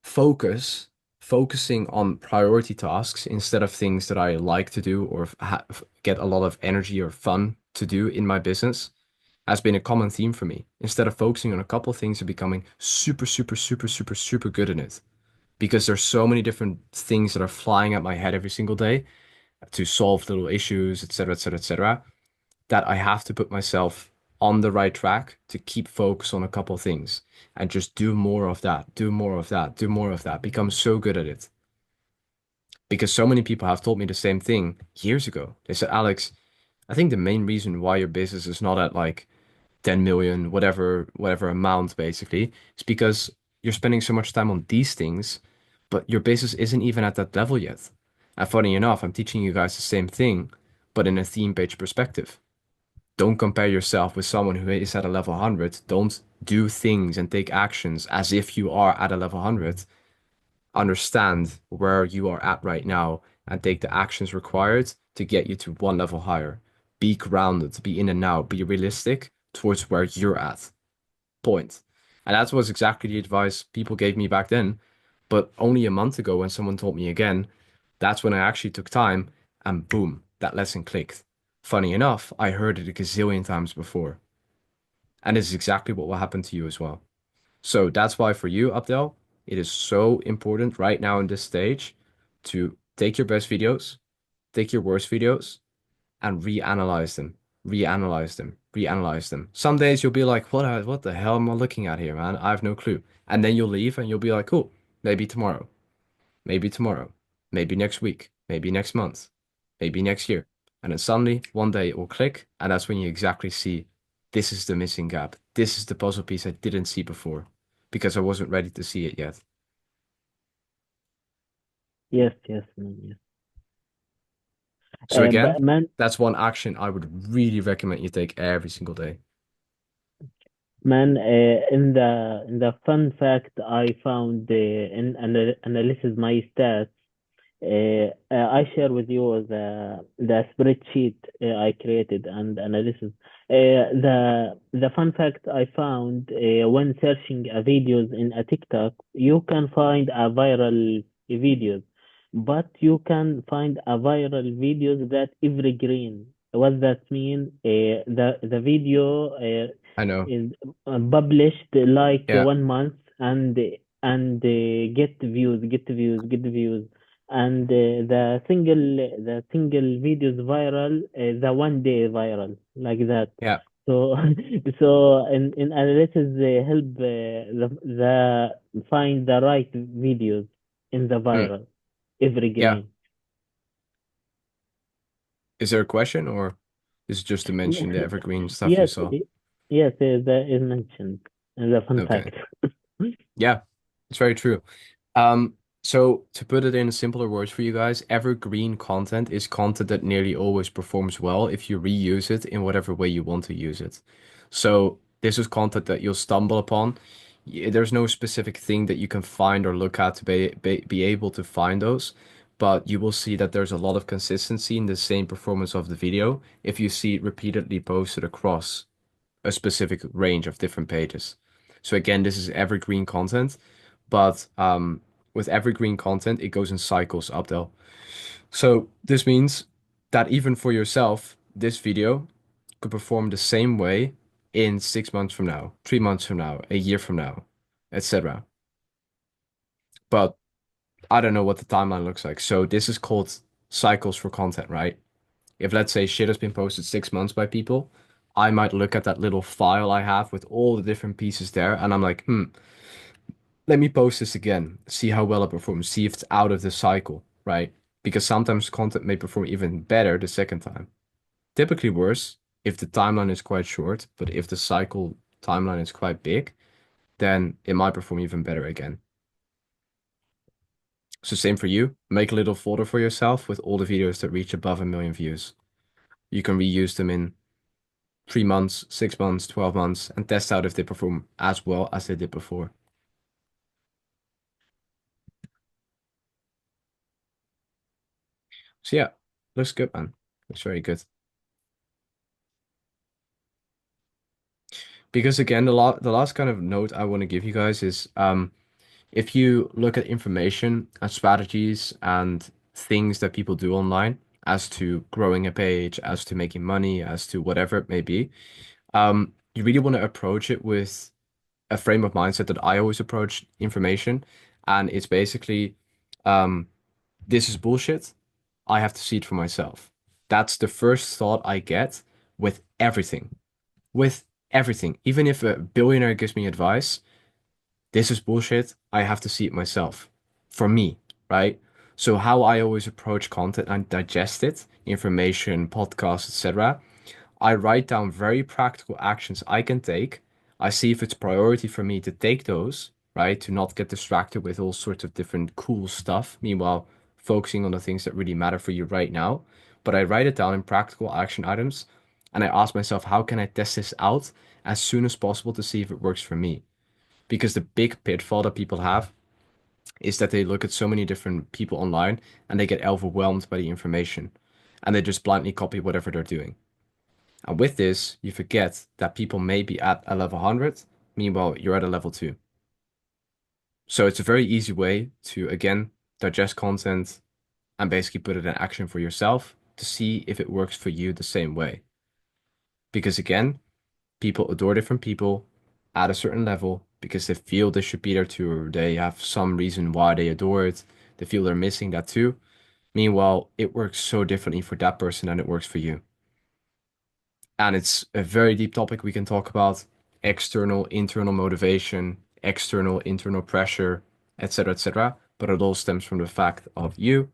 focusing on priority tasks instead of things that I like to do or get a lot of energy or fun to do in my business has been a common theme for me. Instead of focusing on a couple of things and becoming super, super, super, super, super good in it. Because there's so many different things that are flying at my head every single day to solve little issues, etc., etc., etc., that I have to put myself on the right track to keep focus on a couple things and just do more of that, do more of that, do more of that, become so good at it. Because so many people have told me the same thing years ago. They said, Alex, I think the main reason why your business is not at like 10 million, whatever amount basically, is because you're spending so much time on these things, but your business isn't even at that level yet. And funny enough, I'm teaching you guys the same thing, but in a theme page perspective. Don't compare yourself with someone who is at a level 100. Don't do things and take actions as if you are at a level 100. Understand where you are at right now and take the actions required to get you to one level higher. Be grounded, be in and now, be realistic towards where you're at. Point. And that was exactly the advice people gave me back then. But only a month ago, when someone told me again, that's when I actually took time and boom, that lesson clicked. Funny enough, I heard it a gazillion times before. And this is exactly what will happen to you as well. So that's why for you, Abdel, it is so important right now in this stage to take your best videos, take your worst videos, and reanalyze them, reanalyze them, reanalyze them. Some days you'll be like, what the hell am I looking at here, man? I have no clue. And then you'll leave and you'll be like, cool, maybe tomorrow, maybe next week, maybe next month, maybe next year. And then suddenly one day it will click, and that's when you exactly see this is the missing gap. This is the puzzle piece I didn't see before because I wasn't ready to see it yet. Yes, yes, man, yes. So again, But man, that's one action I would really recommend you take every single day. in the fun fact I found in analysis my stats, I share with you the spreadsheet I created and analysis. The fun fact I found when searching videos in a TikTok, you can find a viral videos, but you can find a viral videos that evergreen. What that mean? The video I know. is published like Yeah, 1 month and get views, and the single video is viral, the 1 day viral like that. yeah, So so in analysis they help the find the right videos in the mm, viral yeah. evergreen. Is there a question or is it just to mention the evergreen stuff you Yes, saw? yes, that is mentioned in the fun Okay. fact. Yeah, it's very true. So to put it in simpler words for you guys, evergreen content is content that nearly always performs well if you reuse it in whatever way you want to use it. So this is content that you'll stumble upon. There's no specific thing that you can find or look at to be able to find those, but you will see that there's a lot of consistency in the same performance of the video if you see it repeatedly posted across a specific range of different pages. So again, this is evergreen content, but with evergreen content, it goes in cycles, Abdel. So this means that even for yourself, this video could perform the same way in 6 months from now, 3 months from now, a year from now, etc. But I don't know what the timeline looks like. So this is called cycles for content, right? If let's say shit has been posted 6 months by people, I might look at that little file I have with all the different pieces there, and I'm like, let me post this again, see how well it performs, see if it's out of the cycle, right? Because sometimes content may perform even better the second time. Typically worse if the timeline is quite short, but if the cycle timeline is quite big, then it might perform even better again. So same for you. Make a little folder for yourself with all the videos that reach above 1 million views. You can reuse them in 3 months, 6 months, 12 months, and test out if they perform as well as they did before. So yeah, looks good, man. Looks very good. Because again, the last kind of note I want to give you guys is if you look at information and strategies and things that people do online as to growing a page, as to making money, as to whatever it may be, you really want to approach it with a frame of mindset that I always approach information. And it's basically, um, this is bullshit. I have to see it for myself. That's the first thought I get with everything. With everything. Even if a billionaire gives me advice, this is bullshit. I have to see it myself. For me, right? So how I always approach content and digest it, information, podcasts, etc. I write down very practical actions I can take. I see if it's priority for me to take those, right? To not get distracted with all sorts of different cool stuff. Meanwhile, focusing on the things that really matter for you right now. But I write it down in practical action items and I ask myself, how can I test this out as soon as possible to see if it works for me? Because the big pitfall that people have is that they look at so many different people online and they get overwhelmed by the information and they just blindly copy whatever they're doing. And with this, you forget that people may be at a level 100, meanwhile, you're at a level 2. So it's a very easy way to, again, digest content and basically put it in action for yourself to see if it works for you the same way. Because again, people adore different people at a certain level because they feel they should be there too, or they have some reason why they adore it. They feel they're missing that too. Meanwhile, it works so differently for that person than it works for you. And it's a very deep topic we can talk about external, internal motivation, external, internal pressure, etc., etc. But it all stems from the fact of you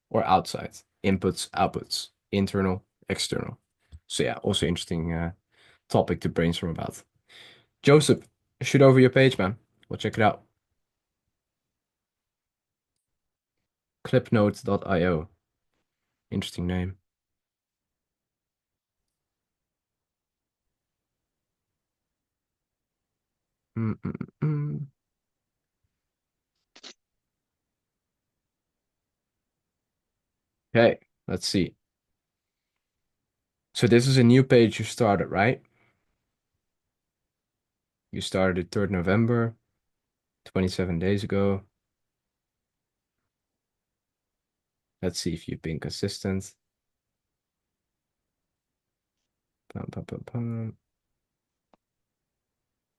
or outside, inputs, outputs, internal, external. So yeah, also interesting topic to brainstorm about. Joseph, shoot over your page, man. We'll check it out. Clipnotes.io. Interesting name. Mm, mm, mm. Okay, let's see. So this is a new page you started, right? You started it 3rd November, 27 days ago. Let's see if you've been consistent. Pum, pum, pum, pum.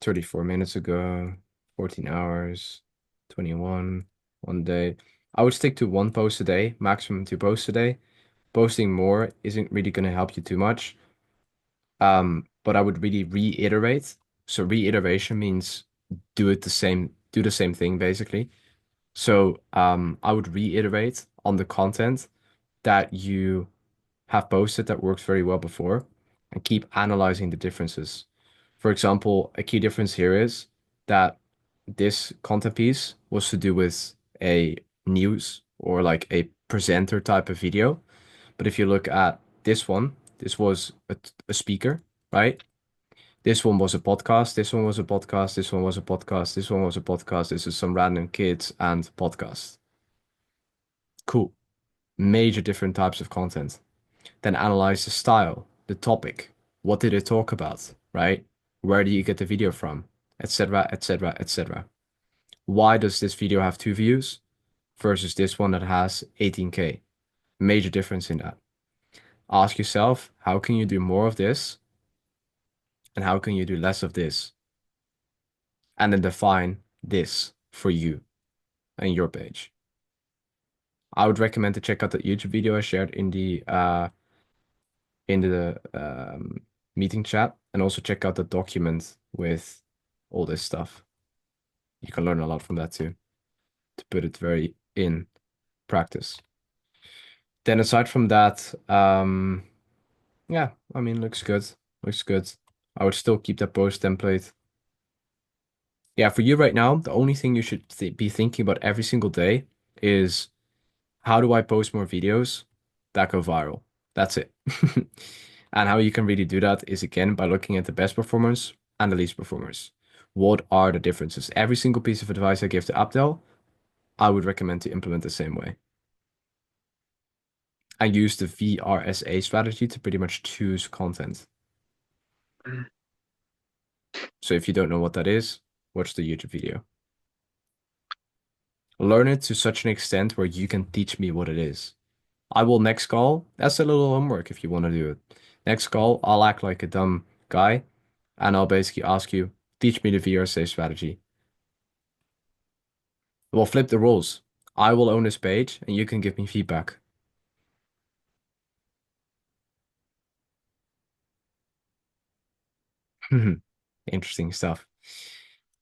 34 minutes ago, 14 hours, 21, 1 day. I would stick to one post a day, maximum 2 posts a day. Posting more isn't really going to help you too much. But I would really reiterate. So reiteration means do the same thing basically. So I would reiterate on the content that you have posted that works very well before and keep analyzing the differences. For example, a key difference here is that this content piece was to do with a news or like a presenter type of video. But if you look at this one, this was a speaker, right? This one was a podcast, this one was a podcast, this one was a podcast, this one was a podcast, this is some random kids and podcast. Cool. Major different types of content. Then analyze the style, the topic. What did it talk about, right? Where do you get the video from? Etc., etc., etc. Why does this video have 2 views versus this one that has 18K? Major difference in that. Ask yourself, how can you do more of this and how can you do less of this? And then define this for you and your page. I would recommend to check out the YouTube video I shared in the meeting chat and also check out the document with all this stuff. You can learn a lot from that too, to put it very in practice. Then aside from that, yeah, I mean, looks good. Looks good. I would still keep that post template. Yeah, for you right now, the only thing you should be thinking about every single day is how do I post more videos that go viral? That's it. And how you can really do that is again by looking at the best performers and the least performers. What are the differences? Every single piece of advice I give to Abdel, I would recommend to implement the same way. I use the VRSA strategy to pretty much choose content. So if you don't know what that is, watch the YouTube video. Learn it to such an extent where you can teach me what it is. I will next call. That's a little homework if you want to do it. Next call, I'll act like a dumb guy and I'll basically ask you, teach me the VRSA strategy. We'll flip the roles. I will own this page and you can give me feedback. Interesting stuff.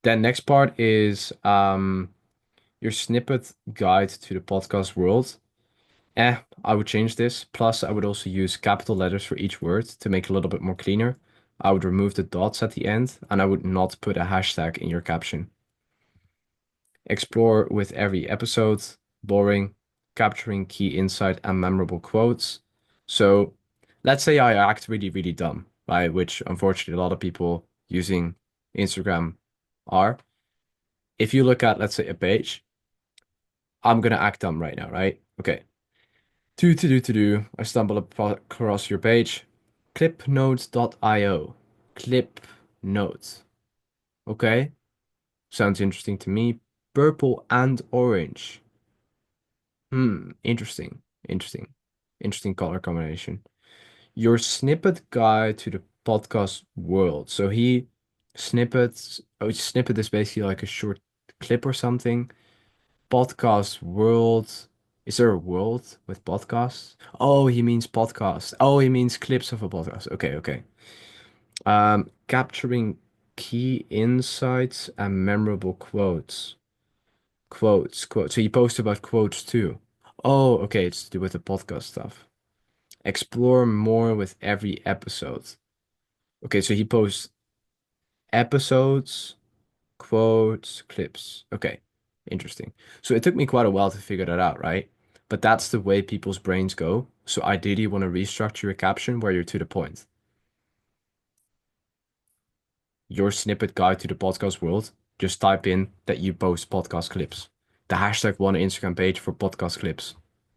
Then next part is your snippet guide to the podcast world. I would change this. Plus, I would also use capital letters for each word to make it a little bit more cleaner. I would remove the dots at the end, and I would not put a hashtag in your caption. Explore with every episode, boring, capturing key insight and memorable quotes. So let's say I act really, really dumb, right? Which unfortunately a lot of people using Instagram are. If you look at, let's say, a page, I'm gonna act dumb right now, right? Okay. To do. I stumble across your page. Clipnotes.io. Clip notes. Okay. Sounds interesting to me. Purple and orange. Interesting. Interesting. Interesting color combination. Your snippet guide to the podcast world. So snippet is basically like a short clip or something. Podcast world. Is there a world with podcasts? Oh, he means podcast. Oh, he means clips of a podcast. Okay, okay. Capturing key insights and memorable quotes. Quotes. So you post about quotes too. Oh, okay, it's to do with the podcast stuff. Explore more with every episode. Okay, so he posts episodes, quotes, clips. Okay, interesting. So it took me quite a while to figure that out, right? But that's the way people's brains go. So ideally, you want to restructure your caption where you're to the point. your snippet guide to the podcast world, just type in that you post podcast clips. The hashtag one Instagram page for podcast clips.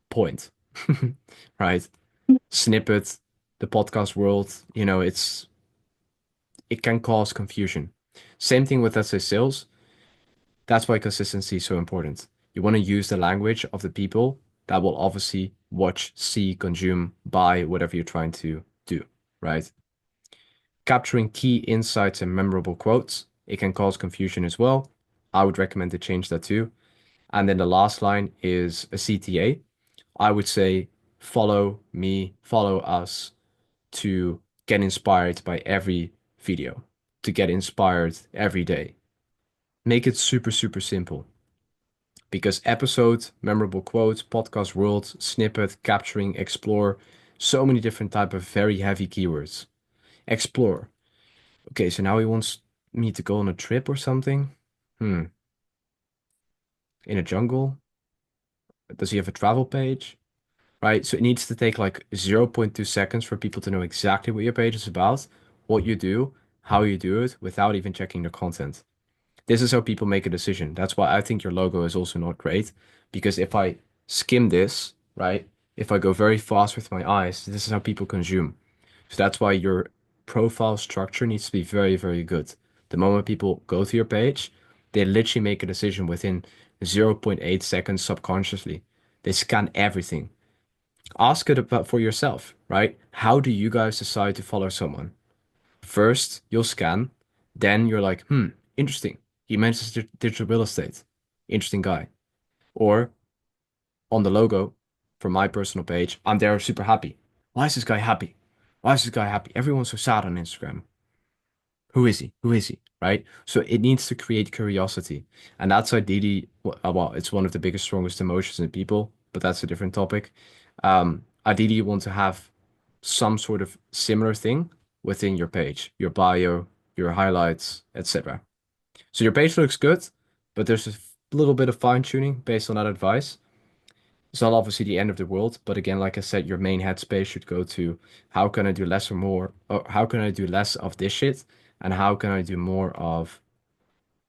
Point. Right? Snippet, the podcast world, it can cause confusion. Same thing with, let's say, sales. That's why consistency is so important. You want to use the language of the people that will obviously watch, see, consume, buy whatever you're trying to do, right? Capturing key insights and memorable quotes. It can cause confusion as well. I would recommend to change that too. And then the last line is a CTA. I would say follow me, follow us to get inspired by every video, to get inspired every day. Make it super, super simple because episode, memorable quotes, podcast world, snippet, capturing, explore, so many different type of very heavy keywords. Explore. Okay, so now he wants me to go on a trip or something. In a jungle. Does he have a travel page? Right, so it needs to take like 0.2 seconds for people to know exactly what your page is about, what you do, how you do it, without even checking the content. This is how people make a decision. That's why I think your logo is also not great, because if I skim this, right, if I go very fast with my eyes, this is how people consume. So that's why your profile structure needs to be very, very good. The moment people go to your page, they literally make a decision within 0.8 seconds subconsciously. They scan everything. Ask it about for yourself, right? How do you guys decide to follow someone? First, you'll scan, then you're like, interesting. He mentions digital real estate. Interesting guy. Or on the logo from my personal page, I'm there super happy. Why is this guy happy? Why is this guy happy? Everyone's so sad on Instagram. Who is he? Who is he? Right? So it needs to create curiosity. And that's ideally, well, it's one of the biggest, strongest emotions in people, but that's a different topic. Ideally, you want to have some sort of similar thing within your page, your bio, your highlights, etc. So your page looks good, but there's a little bit of fine tuning based on that advice. It's not obviously the end of the world, but again, like I said, your main headspace should go to how can I do less or more, or how can I do less of this shit, and how can I do more of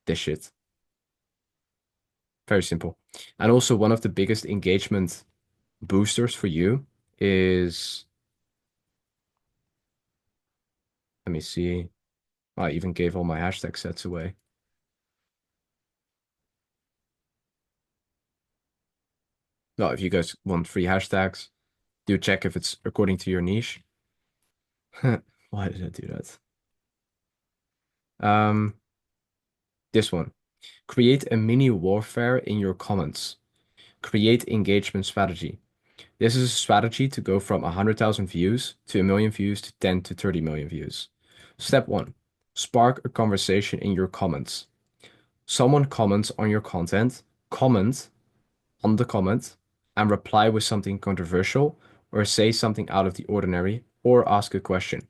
this shit. Very simple. And also, one of the biggest engagement boosters for you is, let me see. I even gave all my hashtag sets away. No, if you guys want free hashtags, do check if it's according to your niche. Why did I do that? This one. Create a mini warfare in your comments. Create engagement strategy. This is a strategy to go from 100,000 views to a million views to 10 to 30 million views. Step 1. Spark a conversation in your comments. Someone comments on your content, comment on the comment, and reply with something controversial, or say something out of the ordinary, or ask a question.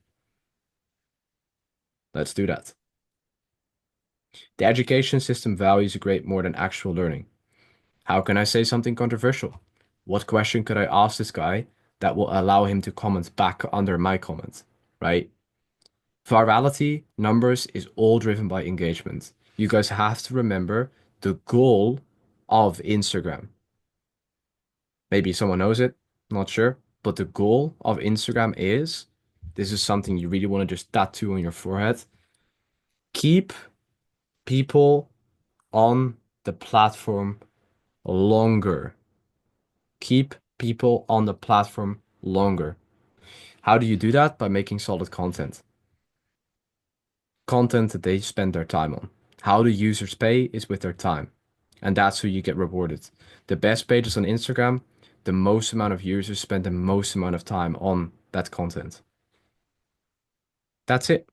Let's do that. The education system values a grade more than actual learning. How can I say something controversial? What question could I ask this guy that will allow him to comment back under my comment, right? Virality, numbers is all driven by engagement. You guys have to remember the goal of Instagram. Maybe someone knows it, not sure, but the goal of Instagram is, this is something you really want to just tattoo on your forehead. Keep people on the platform longer. Keep people on the platform longer. How do you do that? By making solid content. Content that they spend their time on. How the users pay is with their time. And that's who you get rewarded. The best pages on Instagram, the most amount of users spend the most amount of time on that content. That's it.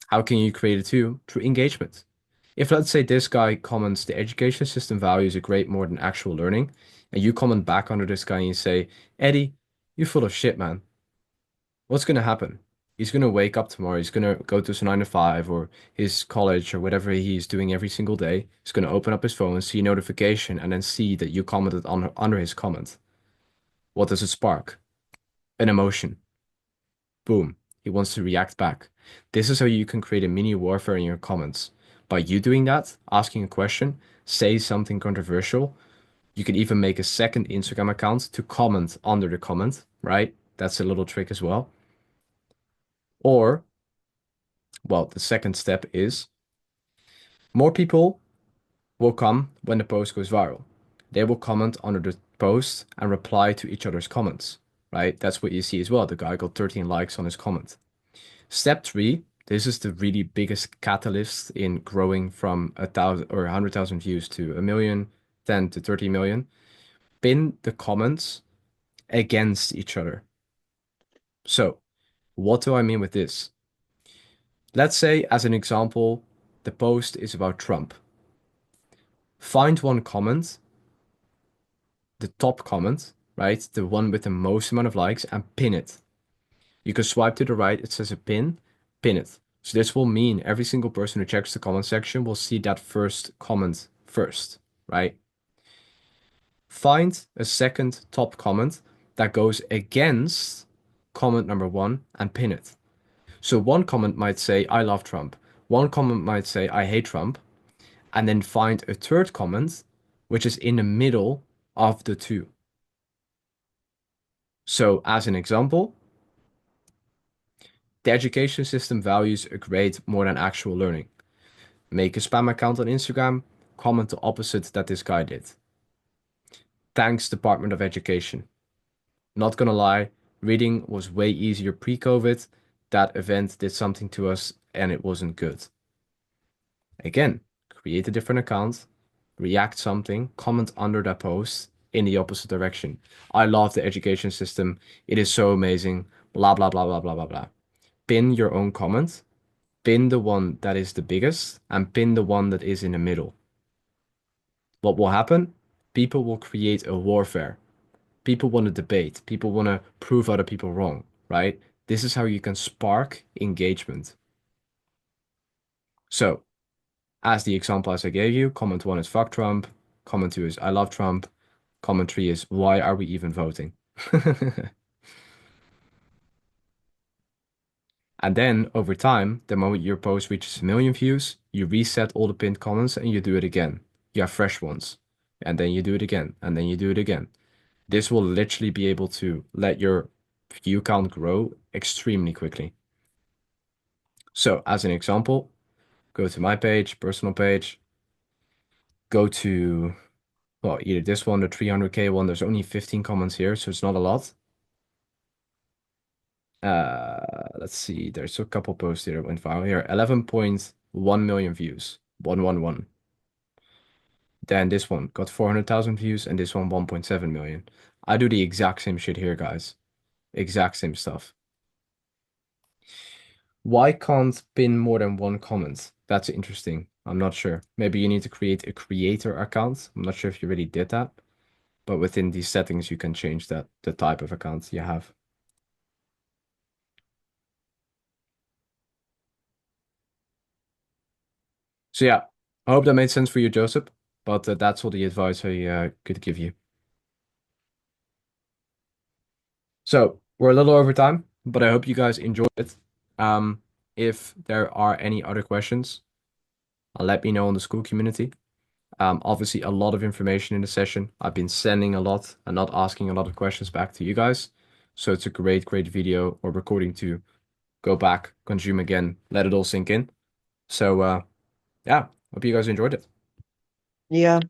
How can you create it too? Through engagement. If let's say this guy comments the education system values a grade more than actual learning, and you comment back under this guy and you say, Eddie, you're full of shit, man. What's gonna happen? He's gonna wake up tomorrow, he's gonna go to his 9 to 5 or his college or whatever he's doing every single day. He's gonna open up his phone, see a notification, and then see that you commented on under his comment. What does it spark? An emotion. Boom. He wants to react back. This is how you can create a mini warfare in your comments. By you doing that, asking a question, say something controversial, you can even make a second Instagram account to comment under the comment, right? That's a little trick as well. Or, well, the second step is more people will come when the post goes viral. They will comment under the post and reply to each other's comments, right? That's what you see as well. The guy got 13 likes on his comment. Step three, this is the really biggest catalyst in growing from 1,000 or 100,000 views to a million, 10 to 30 million. Pin the comments against each other. So, what do I mean with this? Let's say, as an example, the post is about Trump. Find one comment, the top comment, right? The one with the most amount of likes, and pin it. You can swipe to the right, it says a pin, pin it. So this will mean every single person who checks the comment section will see that first comment first, right? Find a second top comment that goes against comment number one and pin it. So one comment might say, I love Trump. One comment might say, I hate Trump. And then find a third comment, which is in the middle of the two. So as an example, the education system values a grade more than actual learning. Make a spam account on Instagram, comment the opposite that this guy did. Thanks, Department of Education. Not gonna lie, reading was way easier pre-COVID. That event did something to us and it wasn't good. Again, create a different account, react something, comment under that post in the opposite direction. I love the education system. It is so amazing. Blah, blah, blah, blah, blah, blah, blah. Pin your own comment, pin the one that is the biggest, and pin the one that is in the middle. What will happen? People will create a warfare. People want to debate. People want to prove other people wrong, right? This is how you can spark engagement. So, as the example as I gave you, comment one is fuck Trump, comment two is I love Trump, comment three is why are we even voting? And then over time, the moment your post reaches 1 million views, you reset all the pinned comments and you do it again. You have fresh ones. And then you do it again. And then you do it again. This will literally be able to let your view count grow extremely quickly. So as an example, go to my page, personal page, go to, well, either this one, the 300K one. There's only 15 comments here, so it's not a lot. Let's see. There's a couple posts here that went viral here. 11.1 million views. 111. Then this one got 400,000 views, and this one 1.7 million. I do the exact same shit here, guys. Exact same stuff. Why can't pin more than one comment? That's interesting. I'm not sure. Maybe you need to create a creator account. I'm not sure if you already did that, but within these settings, you can change that the type of account you have. So yeah, I hope that made sense for you, Joseph. But that's all the advice I could give you. So we're a little over time, but I hope you guys enjoyed it. If there are any other questions, let me know in the school community. Obviously, a lot of information in the session. I've been sending a lot and not asking a lot of questions back to you guys. So it's a great, great video or recording to go back, consume again, let it all sink in. So yeah, hope you guys enjoyed it. Yeah.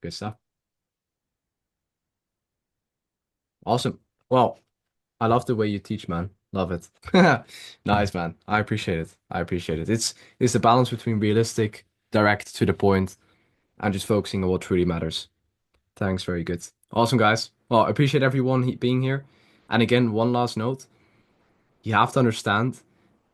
Good stuff. Awesome. Well, I love the way you teach, man. Love it. Nice, man. I appreciate it. I appreciate it. It's the balance between realistic, direct to the point, and just focusing on what truly matters. Thanks. Very good. Awesome, guys. Well, I appreciate everyone being here. And again, one last note. You have to understand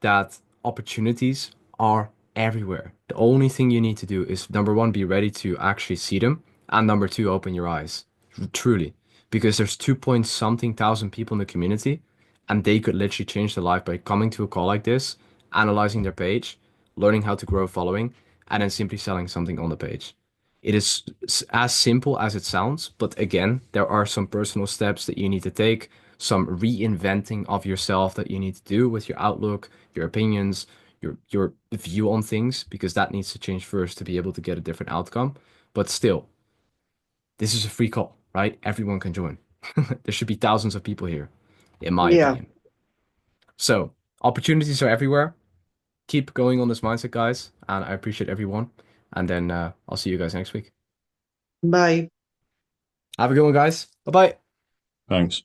that opportunities are everywhere. The only thing you need to do is number one, be ready to actually see them, and number two, open your eyes. Truly. Because there's 2 point something thousand people in the community, and they could literally change their life by coming to a call like this, analyzing their page, learning how to grow a following, and then simply selling something on the page. It is as simple as it sounds, but again, there are some personal steps that you need to take, some reinventing of yourself that you need to do with your outlook, your opinions, your view on things, because that needs to change first to be able to get a different outcome. But still, this is a free call, right? Everyone can join. There should be thousands of people here, in my Yeah. opinion. So opportunities are everywhere. Keep going on this mindset, guys, and I appreciate everyone. And then I'll see you guys next week. Bye. Have a good one, guys. Bye bye. Thanks.